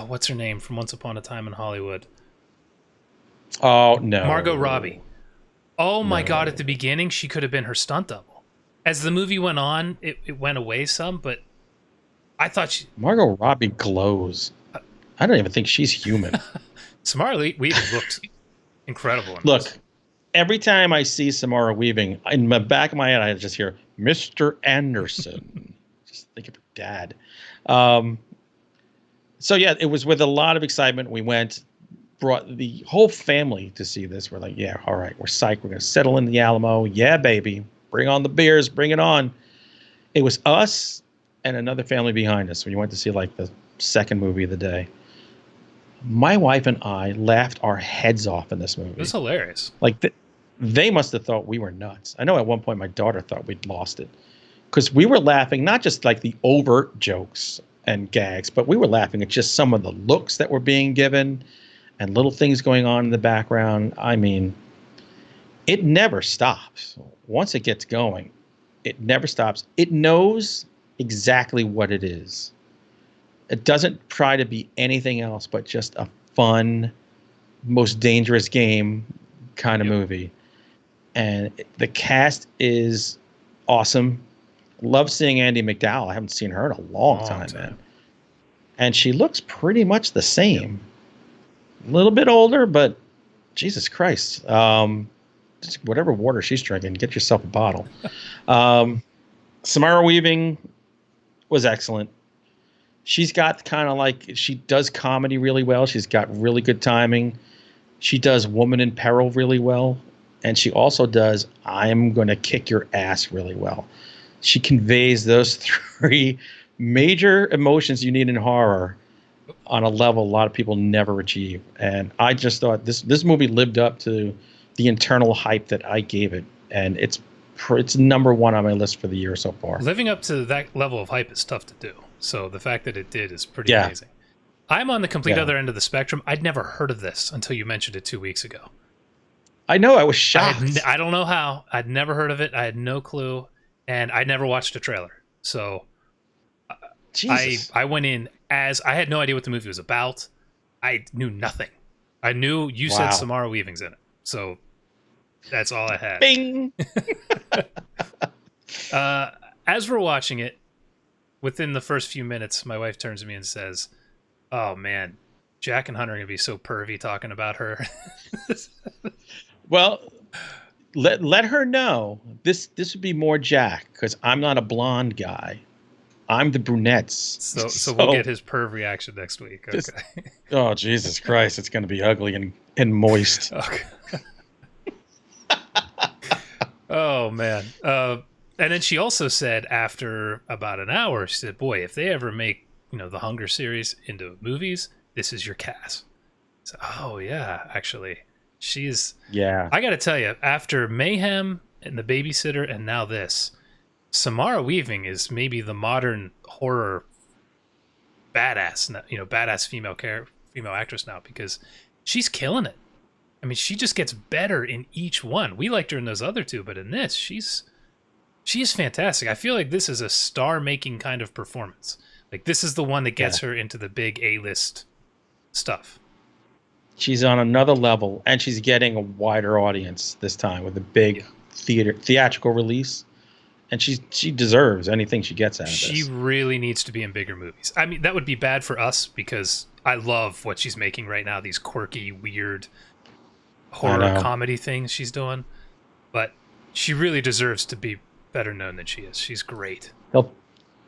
what's her name from Once Upon a Time in Hollywood? Oh no, Margot Robbie. Oh my God! At the beginning, she could have been her stunt double. As the movie went on, it went away some, but I thought Margot Robbie glows. I don't even think she's human. Samara Weaving looked incredible. Look, every time I see Samara Weaving, in the back of my head, I just hear Mr. Anderson. Just think of her dad. So yeah, it was with a lot of excitement. We went, brought the whole family to see this. We're like, yeah, all right, we're psyched. We're going to settle in the Alamo. Yeah, baby. Bring on the beers. Bring it on. It was us and another family behind us. We went to see like the second movie of the day. My wife and I laughed our heads off in this movie. It was hilarious. Like they must have thought we were nuts. I know at one point my daughter thought we'd lost it because we were laughing, not just like the overt jokes and gags, but we were laughing at just some of the looks that were being given and little things going on in the background. I mean, it never stops. Once it gets going, it never stops. It knows exactly what it is. It doesn't try to be anything else but just a fun, most dangerous game kind of movie. And the cast is awesome. Love seeing Andie MacDowell. I haven't seen her in a long time, man. And she looks pretty much the same. A little bit older, but Jesus Christ. Just whatever water she's drinking, get yourself a bottle. Samara Weaving was excellent. She's got kind of like, she does comedy really well. She's got really good timing. She does Woman in Peril really well. And she also does I'm going to kick your ass really well. She conveys those 3 major emotions you need in horror on a level a lot of people never achieve. And I just thought this movie lived up to the internal hype that I gave it. And it's number 1 on my list for the year so far. Living up to that level of hype is tough to do. So the fact that it did is pretty amazing. I'm on the complete other end of the spectrum. I'd never heard of this until you mentioned it 2 weeks ago. I know. I was shocked. I don't know how. I'd never heard of it. I had no clue. And I never watched a trailer. So I went in as I had no idea what the movie was about. I knew nothing. I knew you said Samara Weaving's in it. So that's all I had. Bing. As we're watching it, within the first few minutes, my wife turns to me and says, "Oh man, Jack and Hunter are gonna be so pervy talking about her." Well, let her know this would be more Jack because I'm not a blonde guy. I'm the brunettes. So we'll get his perv reaction next week. Okay. Oh Jesus Christ! It's gonna be ugly and moist. Okay. Oh man. And then she also said after about an hour, she said, boy, if they ever make, the Hunger series into movies, this is your cast. So, oh, yeah, actually. She's... Yeah. I got to tell you, after Mayhem and The Babysitter and now this, Samara Weaving is maybe the modern horror badass, badass female actress now, because she's killing it. I mean, she just gets better in each one. We liked her in those other two, but in this, she is fantastic. I feel like this is a star-making kind of performance. Like, this is the one that gets her into the big A-list stuff. She's on another level, and she's getting a wider audience this time with a big theatrical release. And she deserves anything she gets out of this. She really needs to be in bigger movies. I mean, that would be bad for us because I love what she's making right now. These quirky, weird horror comedy things she's doing. But she really deserves to be better known than she is. She's great. They'll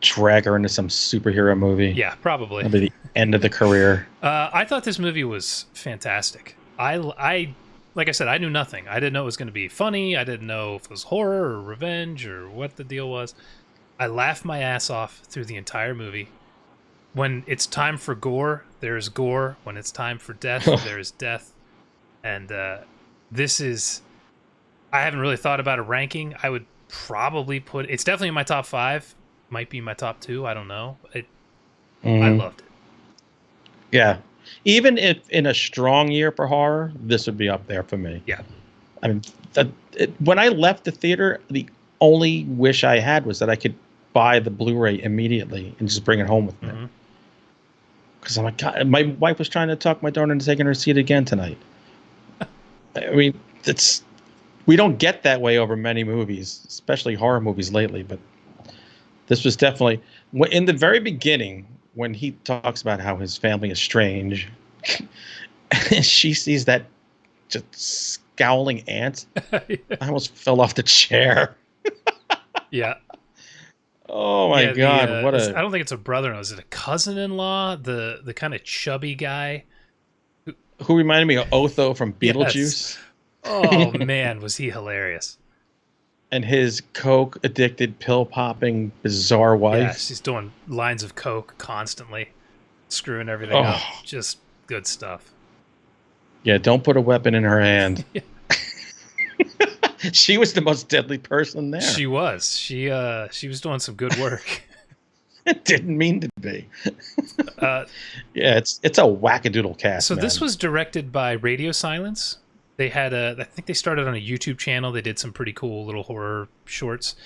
drag her into some superhero movie. Yeah, probably. That'll be the end of the career. I thought this movie was fantastic. I like I said, I knew nothing. I didn't know it was going to be funny. I didn't know if it was horror or revenge or what the deal was. I laughed my ass off through the entire movie. When it's time for gore, there's gore. When it's time for death, there's death. And this is... I haven't really thought about a ranking. I would probably put... It's definitely in my top 5. Might be my top 2. I don't know. I loved it. Yeah. Even if in a strong year for horror, this would be up there for me. Yeah. I mean, when I left the theater, the only wish I had was that I could buy the Blu-ray immediately and just bring it home with me. Because I'm like, God, my wife was trying to talk my daughter into taking her seat again tonight. I mean, we don't get that way over many movies, especially horror movies lately. But this was definitely in the very beginning when he talks about how his family is strange, and she sees that just scowling aunt. I almost fell off the chair. Yeah. Oh my God! I don't think it's a brother-in-law. Is it a cousin-in-law? The kind of chubby guy who reminded me of Otho from Beetlejuice. Yes. Oh man, was he hilarious! And his coke-addicted, pill-popping, bizarre wife. Yeah, she's doing lines of coke constantly, screwing everything up. Just good stuff. Yeah, don't put a weapon in her hand. She was the most deadly person there. She was. She was doing some good work. It didn't mean to be. Yeah, it's a wackadoodle cast. So man. This was directed by Radio Silence. They had I think they started on a YouTube channel. They did some pretty cool little horror shorts.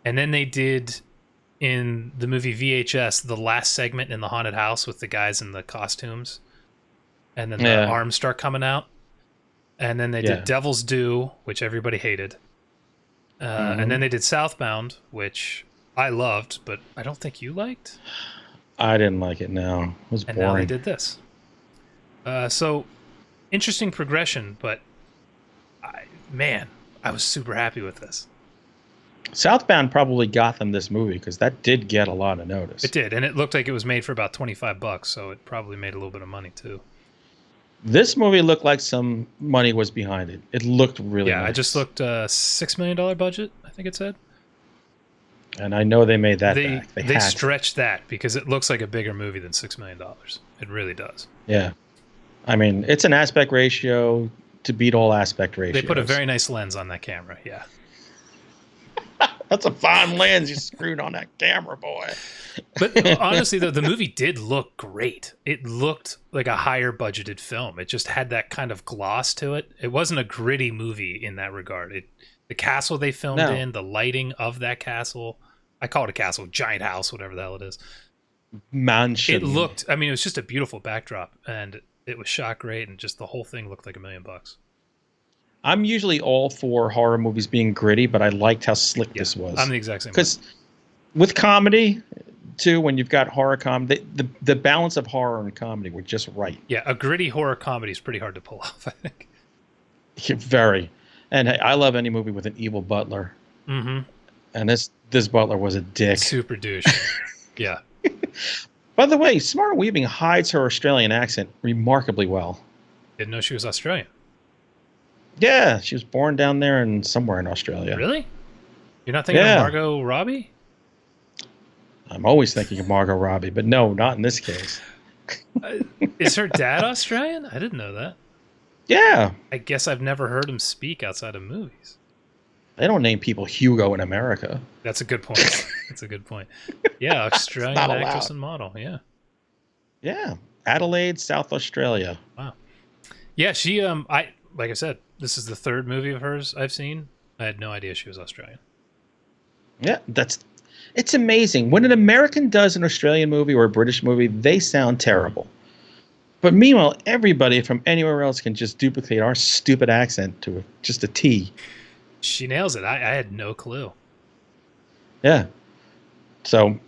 And then they did, in the movie VHS, the last segment in the haunted house with the guys in the costumes. And then the arms start coming out. And then they did Devil's Due, which everybody hated. And then they did Southbound, which I loved, but I don't think you liked. I didn't like it, no. It was boring. And now they did this. So, interesting progression, but I was super happy with this. Southbound probably got them this movie because that did get a lot of notice. It did, and it looked like it was made for about $25, so it probably made a little bit of money too. This movie looked like some money was behind it. It looked really nice. I just looked $6 million budget, I think it said. And I know they made that back. They stretched that because it looks like a bigger movie than $6 million. It really does. Yeah. I mean, it's an aspect ratio to beat all aspect ratios. They put a very nice lens on that camera, yeah. That's a fine lens you screwed on that camera, boy. But honestly, though, the movie did look great. It looked like a higher budgeted film. It just had that kind of gloss to it. It wasn't a gritty movie in that regard. The castle they filmed in, the lighting of that castle, I call it a castle, giant house, whatever the hell it is. Mansion. It looked, I mean, it was just a beautiful backdrop, and it was shot great, and just the whole thing looked like $1 million. I'm usually all for horror movies being gritty, but I liked how slick this was. I'm the exact same way. Because with comedy, too, when you've got horror comedy, the balance of horror and comedy were just right. Yeah, a gritty horror comedy is pretty hard to pull off, I think. Yeah, very. And hey, I love any movie with an evil butler. Mm-hmm. And this butler was a dick. Super douche. Yeah. By the way, Samara Weaving hides her Australian accent remarkably well. Didn't know she was Australian. Yeah, she was born down there and somewhere in Australia. Really? You're not thinking Yeah. of Margot Robbie? I'm always thinking of Margot Robbie, but no, not in this case. Is her dad Australian? I didn't know that. Yeah. I guess I've never heard him speak outside of movies. They don't name people Hugo in America. That's a good point. That's a good point. Yeah, Australian not actress allowed. and model. Yeah. Yeah. Adelaide, South Australia. Wow. Yeah, she like I said, this is the third movie of hers I've seen. I had no idea she was Australian. Yeah, it's amazing. When an American does an Australian movie or a British movie, they sound terrible. But meanwhile, everybody from anywhere else can just duplicate our stupid accent to just a T. She nails it. I had no clue. Yeah. So,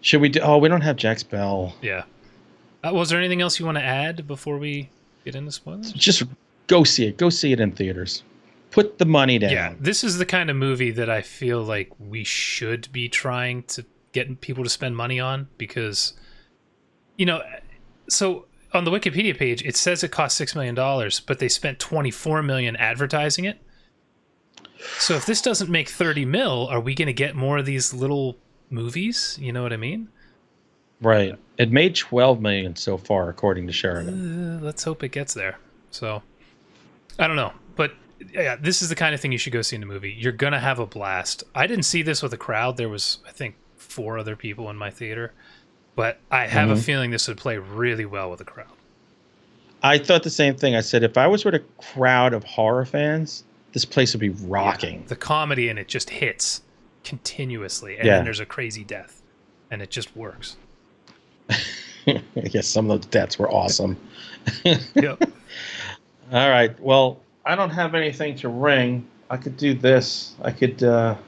should we do... Oh, we don't have Jack's Bell. Yeah. Was there anything else you want to add before we get into spoilers? Just go see it. Go see it in theaters. Put the money down. Yeah, this is the kind of movie that I feel like we should be trying to get people to spend money on because, so on the Wikipedia page, it says it cost $6 million, but they spent $24 million advertising it. So if this doesn't make 30 mil, are we going to get more of these little movies? You know what I mean? Right. It made $12 million so far, according to Sheridan. Let's hope it gets there. So I don't know, but yeah, this is the kind of thing you should go see in the movie. You're going to have a blast. I didn't see this with a crowd. There was, I think, 4 other people in my theater, but I have a feeling this would play really well with a crowd. I thought the same thing. I said, if I was with a crowd of horror fans, this place would be rocking. Yeah, the comedy in it just hits continuously, and then there's a crazy death, and it just works. Yes, some of those deaths were awesome. Yep. All right. Well, I don't have anything to ring. I could do this. I got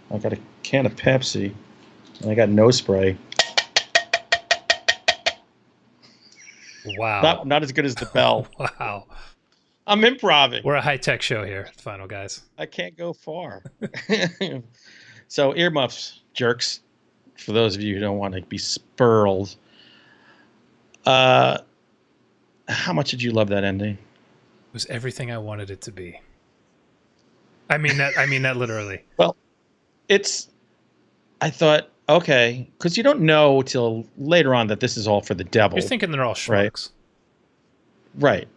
a can of Pepsi, and I got nose spray. Wow. Not as good as the bell. Wow. I'm improving. We're a high-tech show here, Final Guys. I can't go far. So earmuffs, jerks, for those of you who don't want to be spurled. How much did you love that ending? It was everything I wanted it to be. I mean that literally. Well, I thought, okay, because you don't know till later on that this is all for the devil. You're thinking they're all sharks. Right.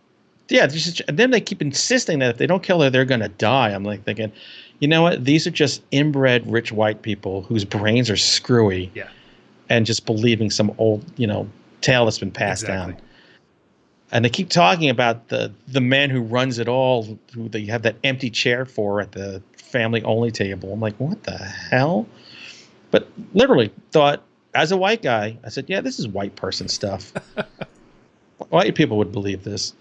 Yeah. And then they keep insisting that if they don't kill her, they're going to die. I'm like thinking, you know what? These are just inbred rich white people whose brains are screwy. Yeah. And just believing some old, tale that's been passed down. And they keep talking about the man who runs it all, who they have that empty chair for at the family-only table. I'm like, what the hell? But literally thought, as a white guy, I said, yeah, this is white person stuff. White people would believe this.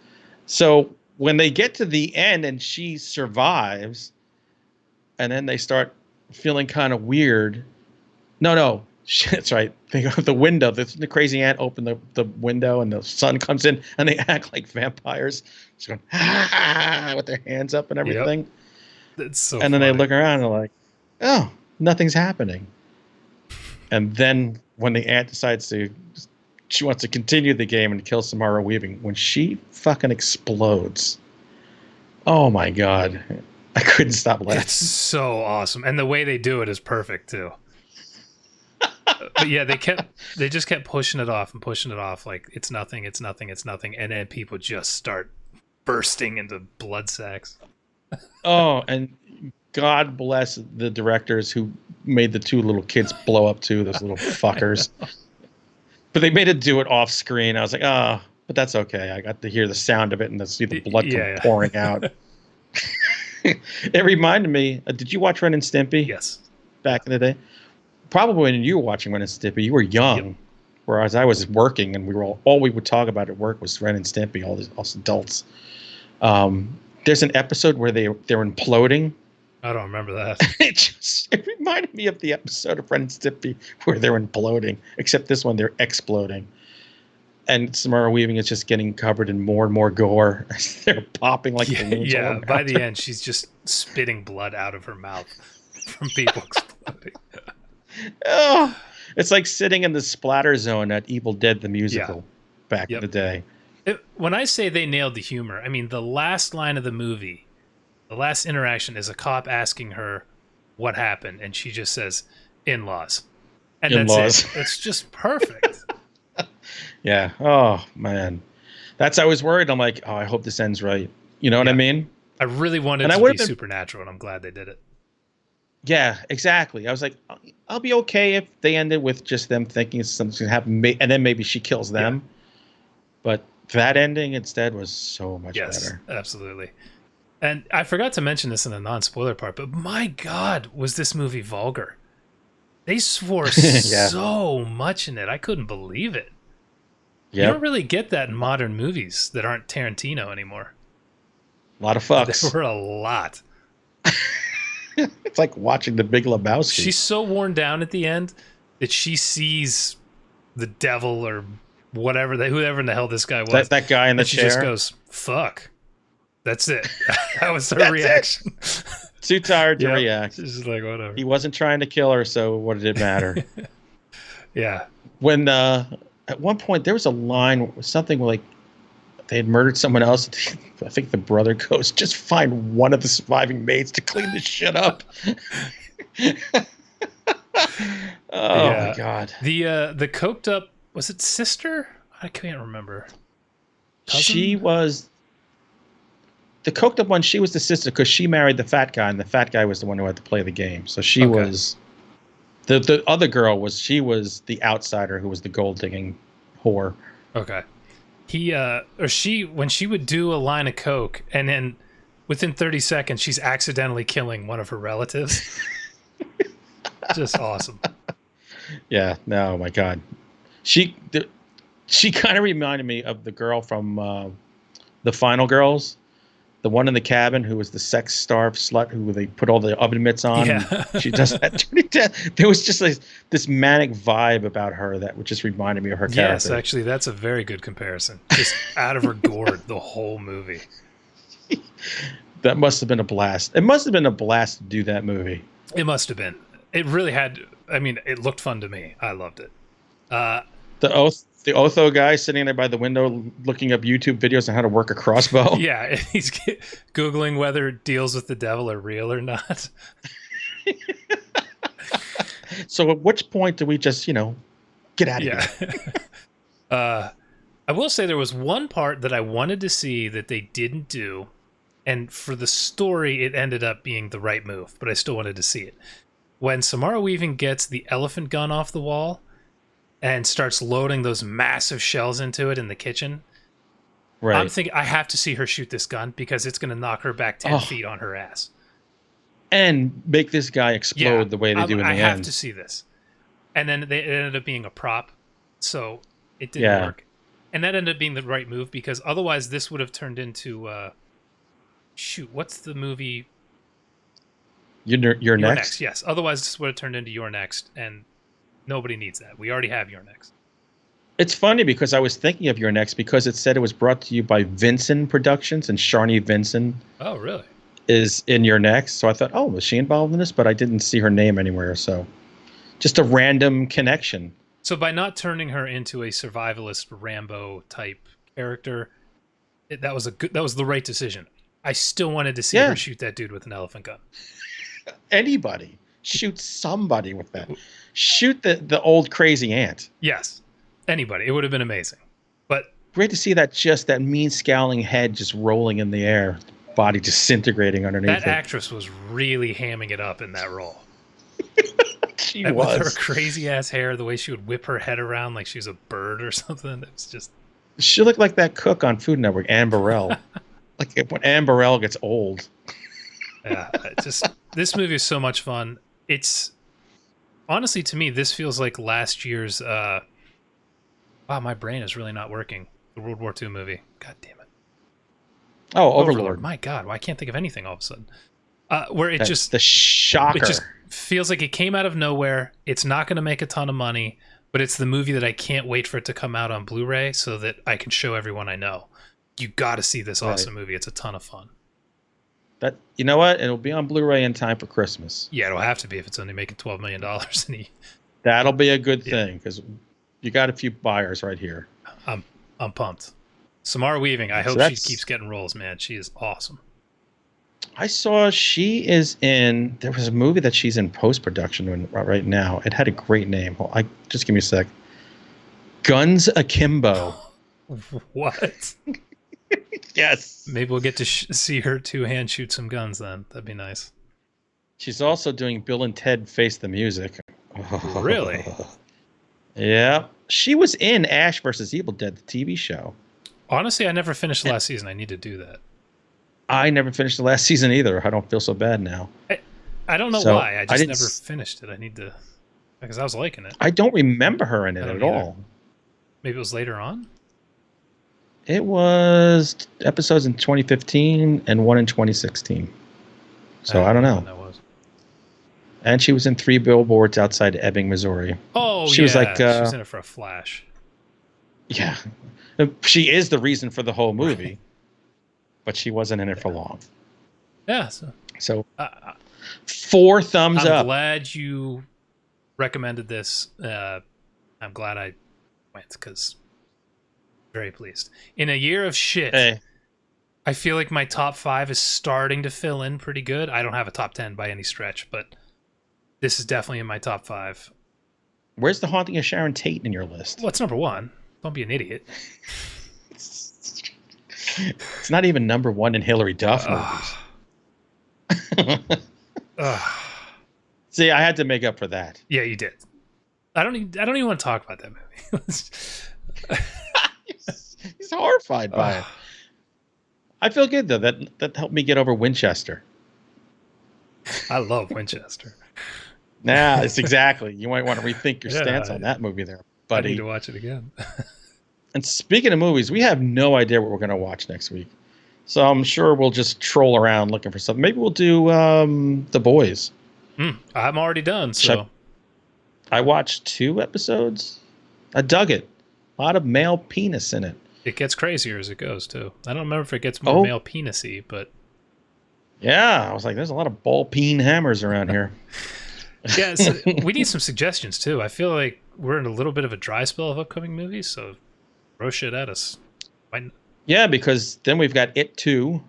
So when they get to the end and she survives, and then they start feeling kind of weird. No. That's right. They go to the window. The crazy aunt opened the window and the sun comes in and they act like vampires. Just going, with their hands up and everything. Yep. That's so And then funny. they look around and they're like, oh, nothing's happening. And then when the aunt decides she wants to continue the game and kill Samara Weaving, when she fucking explodes. Oh my God. I couldn't stop laughing. It's so awesome. And the way they do it is perfect too. But yeah, they just kept pushing it off like it's nothing, and then people just start bursting into blood sacks. Oh, and God bless the directors who made the 2 little kids blow up too, those little fuckers. But they made it do it off screen. I was like, oh, but that's okay. I got to hear the sound of it and to see the blood pouring out. It reminded me, did you watch Ren and Stimpy? Yes. Back in the day? Probably when you were watching Ren and Stimpy, you were young. Yep. Whereas I was working and all we would talk about at work was Ren and Stimpy, all us adults. There's an episode where they're imploding. I don't remember that. It reminded me of the episode of Ren and Stimpy where they're imploding, except this one they're exploding. And Samara Weaving is just getting covered in more and more gore. They're popping like balloons. Yeah, by the end, she's just spitting blood out of her mouth from people exploding. Oh, it's like sitting in the splatter zone at Evil Dead the Musical back in the day. When I say they nailed the humor, I mean the last line of the movie, the last interaction is a cop asking her, what happened, and she just says in-laws, and In-laws. that's it. It's just perfect. Yeah. Oh man, I was worried. I'm like, oh, I hope this ends right. You know what I Yeah. mean? I really wanted And I it to would've be been- supernatural, and I'm glad they did it. Yeah, exactly. I was like, I'll be okay if they ended with just them thinking something's gonna happen, and then maybe she kills them. But that ending instead was so much better. Absolutely. And I forgot to mention this in the non-spoiler part, but my God, was this movie vulgar? They swore so much in it. I couldn't believe it. You Yeah, don't really get that in modern movies that aren't Tarantino anymore. a lot of fucks. There were a lot. It's like watching The Big Lebowski. She's so worn down at the end that she sees the devil or whoever in the hell this guy was. that guy in the and she chair. just goes, "Fuck." That's it. That was her reaction. Too tired to Yep. react. She's just like, whatever. He wasn't trying to kill her, so what did it matter? Yeah. When at one point there was a line, something like they had murdered someone else. I think the brother goes, just find one of the surviving maids to clean this shit up. Oh my God. The coked up, was it sister? I can't remember. Cousin? She was the coked up one. She was the sister because she married the fat guy, and the fat guy was the one who had to play the game. So she was the other girl was the outsider who was the gold digging whore. Okay. He or she, when she would do a line of coke and then within 30 seconds she's accidentally killing one of her relatives. Just awesome. Yeah, no, oh my God. She kind of reminded me of the girl from the Final Girls, the one in the cabin who was the sex-starved slut who they put all the oven mitts on. Yeah. She does that. There was just this manic vibe about her that just reminded me of her Yes, character. actually, that's a very good comparison. Just out of her gourd the whole movie. That must have been a blast. It must have been a blast to do that movie. It must have been. It really had. I mean, it looked fun to me. I loved it. The Otho guy sitting there by the window looking up YouTube videos on how to work a crossbow. Yeah, he's Googling whether deals with the devil are real or not. So at which point do we just, get out of here? I will say there was one part that I wanted to see that they didn't do, and for the story, it ended up being the right move, but I still wanted to see it. When Samara Weaving gets the elephant gun off the wall and starts loading those massive shells into it in the kitchen, Right. I'm thinking I have to see her shoot this gun because it's going to knock her back 10 feet on her ass. And make this guy explode the way they do in the end. I have to see this. And then it ended up being a prop, so it didn't work. And that ended up being the right move because otherwise this would have turned into what's the movie? You're next? Yes. Otherwise this would have turned into You're Next, and nobody needs that. We already have You're Next. It's funny because I was thinking of You're Next because it said it was brought to you by Vincent Productions, and Sharni Vincent Oh, really? is in You're Next. So I thought, oh, was she involved in this? But I didn't see her name anywhere. So just a random connection. So by not turning her into a survivalist Rambo type character, that was the right decision. I still wanted to see her shoot that dude with an elephant gun. Anybody. Shoot somebody with that. Shoot the old crazy aunt. Yes. Anybody. It would have been amazing. But Great to see that mean scowling head just rolling in the air, body disintegrating underneath that it. actress was really hamming it up in that role. She And with her was. crazy ass hair, the way she would whip her head around like she's a bird or something. It was just She looked like that cook on Food Network, Ann Burrell. Like when Ann Burrell gets old. yeah. This movie is so much fun. It's honestly, to me, this feels like last year's wow, my brain is really not working. The World War II movie. God damn it. Oh, Overlord. My God, why I can't think of anything all of a sudden. Where it That's just the shocker. it just feels like it came out of nowhere. It's not going to make a ton of money, but it's the movie that I can't wait for it to come out on Blu-ray so that I can show everyone I know. You got to see this awesome movie. It's a ton of fun. That, you know what? It'll be on Blu-ray in time for Christmas. Yeah, it'll have to be if it's only making $12 million. That'll be a good thing because you got a few buyers right here. I'm pumped. Samara Weaving, I hope she keeps getting roles, man. She is awesome. I saw she is in. There was a movie that she's in post production right now. It had a great name. Just give me a sec. Guns Akimbo. What? Yes. Maybe we'll get to see her two-hand shoot some guns then. That'd be nice. She's also doing Bill and Ted Face the Music. Really? Yeah. She was in Ash vs. Evil Dead, the TV show. Honestly, I never finished the last season. I need to do that. I never finished the last season either. I don't feel so bad now. I don't know why. I just never finished it. I need to, because I was liking it. I don't remember her in it at all. Maybe it was later on? It was episodes in 2015 and one in 2016. So I don't know. That was. And she was in 3 Billboards Outside Ebbing, Missouri. Oh, she was like, she was in it for a flash. Yeah. She is the reason for the whole movie, but she wasn't in it for long. Yeah. So 4 thumbs up. I'm glad you recommended this. I'm glad I went because very pleased. In a year of shit, hey. I feel like my top 5 is starting to fill in pretty good. I don't have a top 10 by any stretch, but this is definitely in my top 5. Where's The Haunting of Sharon Tate in your list? Well, it's number 1. Don't be an idiot. It's not even number 1 in Hillary Duff movies. See, I had to make up for that. Yeah, you did. I don't even want to talk about that movie. He's horrified by it. I feel good though. That helped me get over Winchester. I love Winchester. Nah, it's exactly. You might want to rethink your stance on that movie there, buddy. I need to watch it again. And speaking of movies, we have no idea what we're going to watch next week. So I'm sure we'll just troll around looking for something. Maybe we'll do The Boys. I'm already done, so. I watched 2 episodes. I dug it. A lot of male penis in it. It gets crazier as it goes, too. I don't remember if it gets more male penis-y, but... Yeah, I was like, there's a lot of ball peen hammers around here. Yeah, so we need some suggestions, too. I feel like we're in a little bit of a dry spell of upcoming movies, so throw shit at us. Yeah, because then we've got It 2.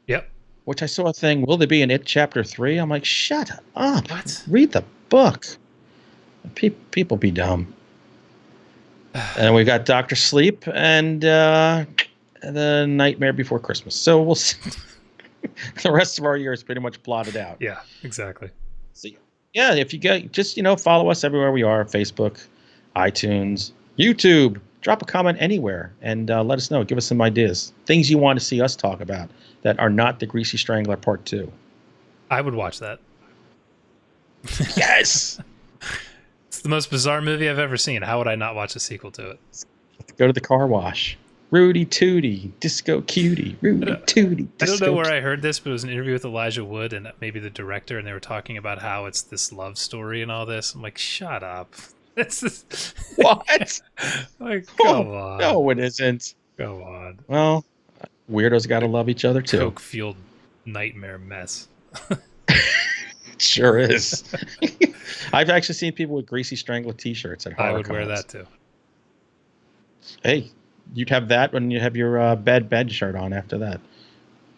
Yep. Which I saw a thing, will there be an It Chapter 3? I'm like, shut up. What? Read the book. People be dumb. And we got Dr. Sleep and The Nightmare Before Christmas. So we'll see. The rest of our year is pretty much blotted out. Yeah, exactly. So, yeah, if you get, just, follow us everywhere we are, Facebook, iTunes, YouTube. Drop a comment anywhere and let us know. Give us some ideas. Things you want to see us talk about that are not The Greasy Strangler Part 2. I would watch that. Yes! It's the most bizarre movie I've ever seen. How would I not watch a sequel to it? Go to the car wash. Rudy Tooty, Disco Cutie. Rudy Tooty, Disco. I don't know where I heard this, but it was an interview with Elijah Wood and maybe the director, and they were talking about how it's this love story and all this. I'm like, shut up. What? Like, come on. No, it isn't. Come on. Well, weirdos got to love each other too. Coke-fueled nightmare mess. Sure is. I've actually seen people with Greasy Strangler T-shirts at horror I would cons. wear that too. Hey, you'd have that when you have your bed shirt on after that.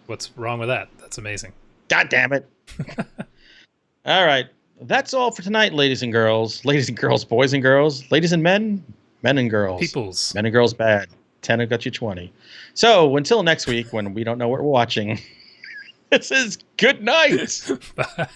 What's wrong with that? That's amazing. God damn it. All right. That's all for tonight, ladies and girls, boys and girls, ladies and men, men and girls. Peoples. Men and girls bad. 10 have got you 20. So until next week when we don't know what we're watching, this is good night. Bye.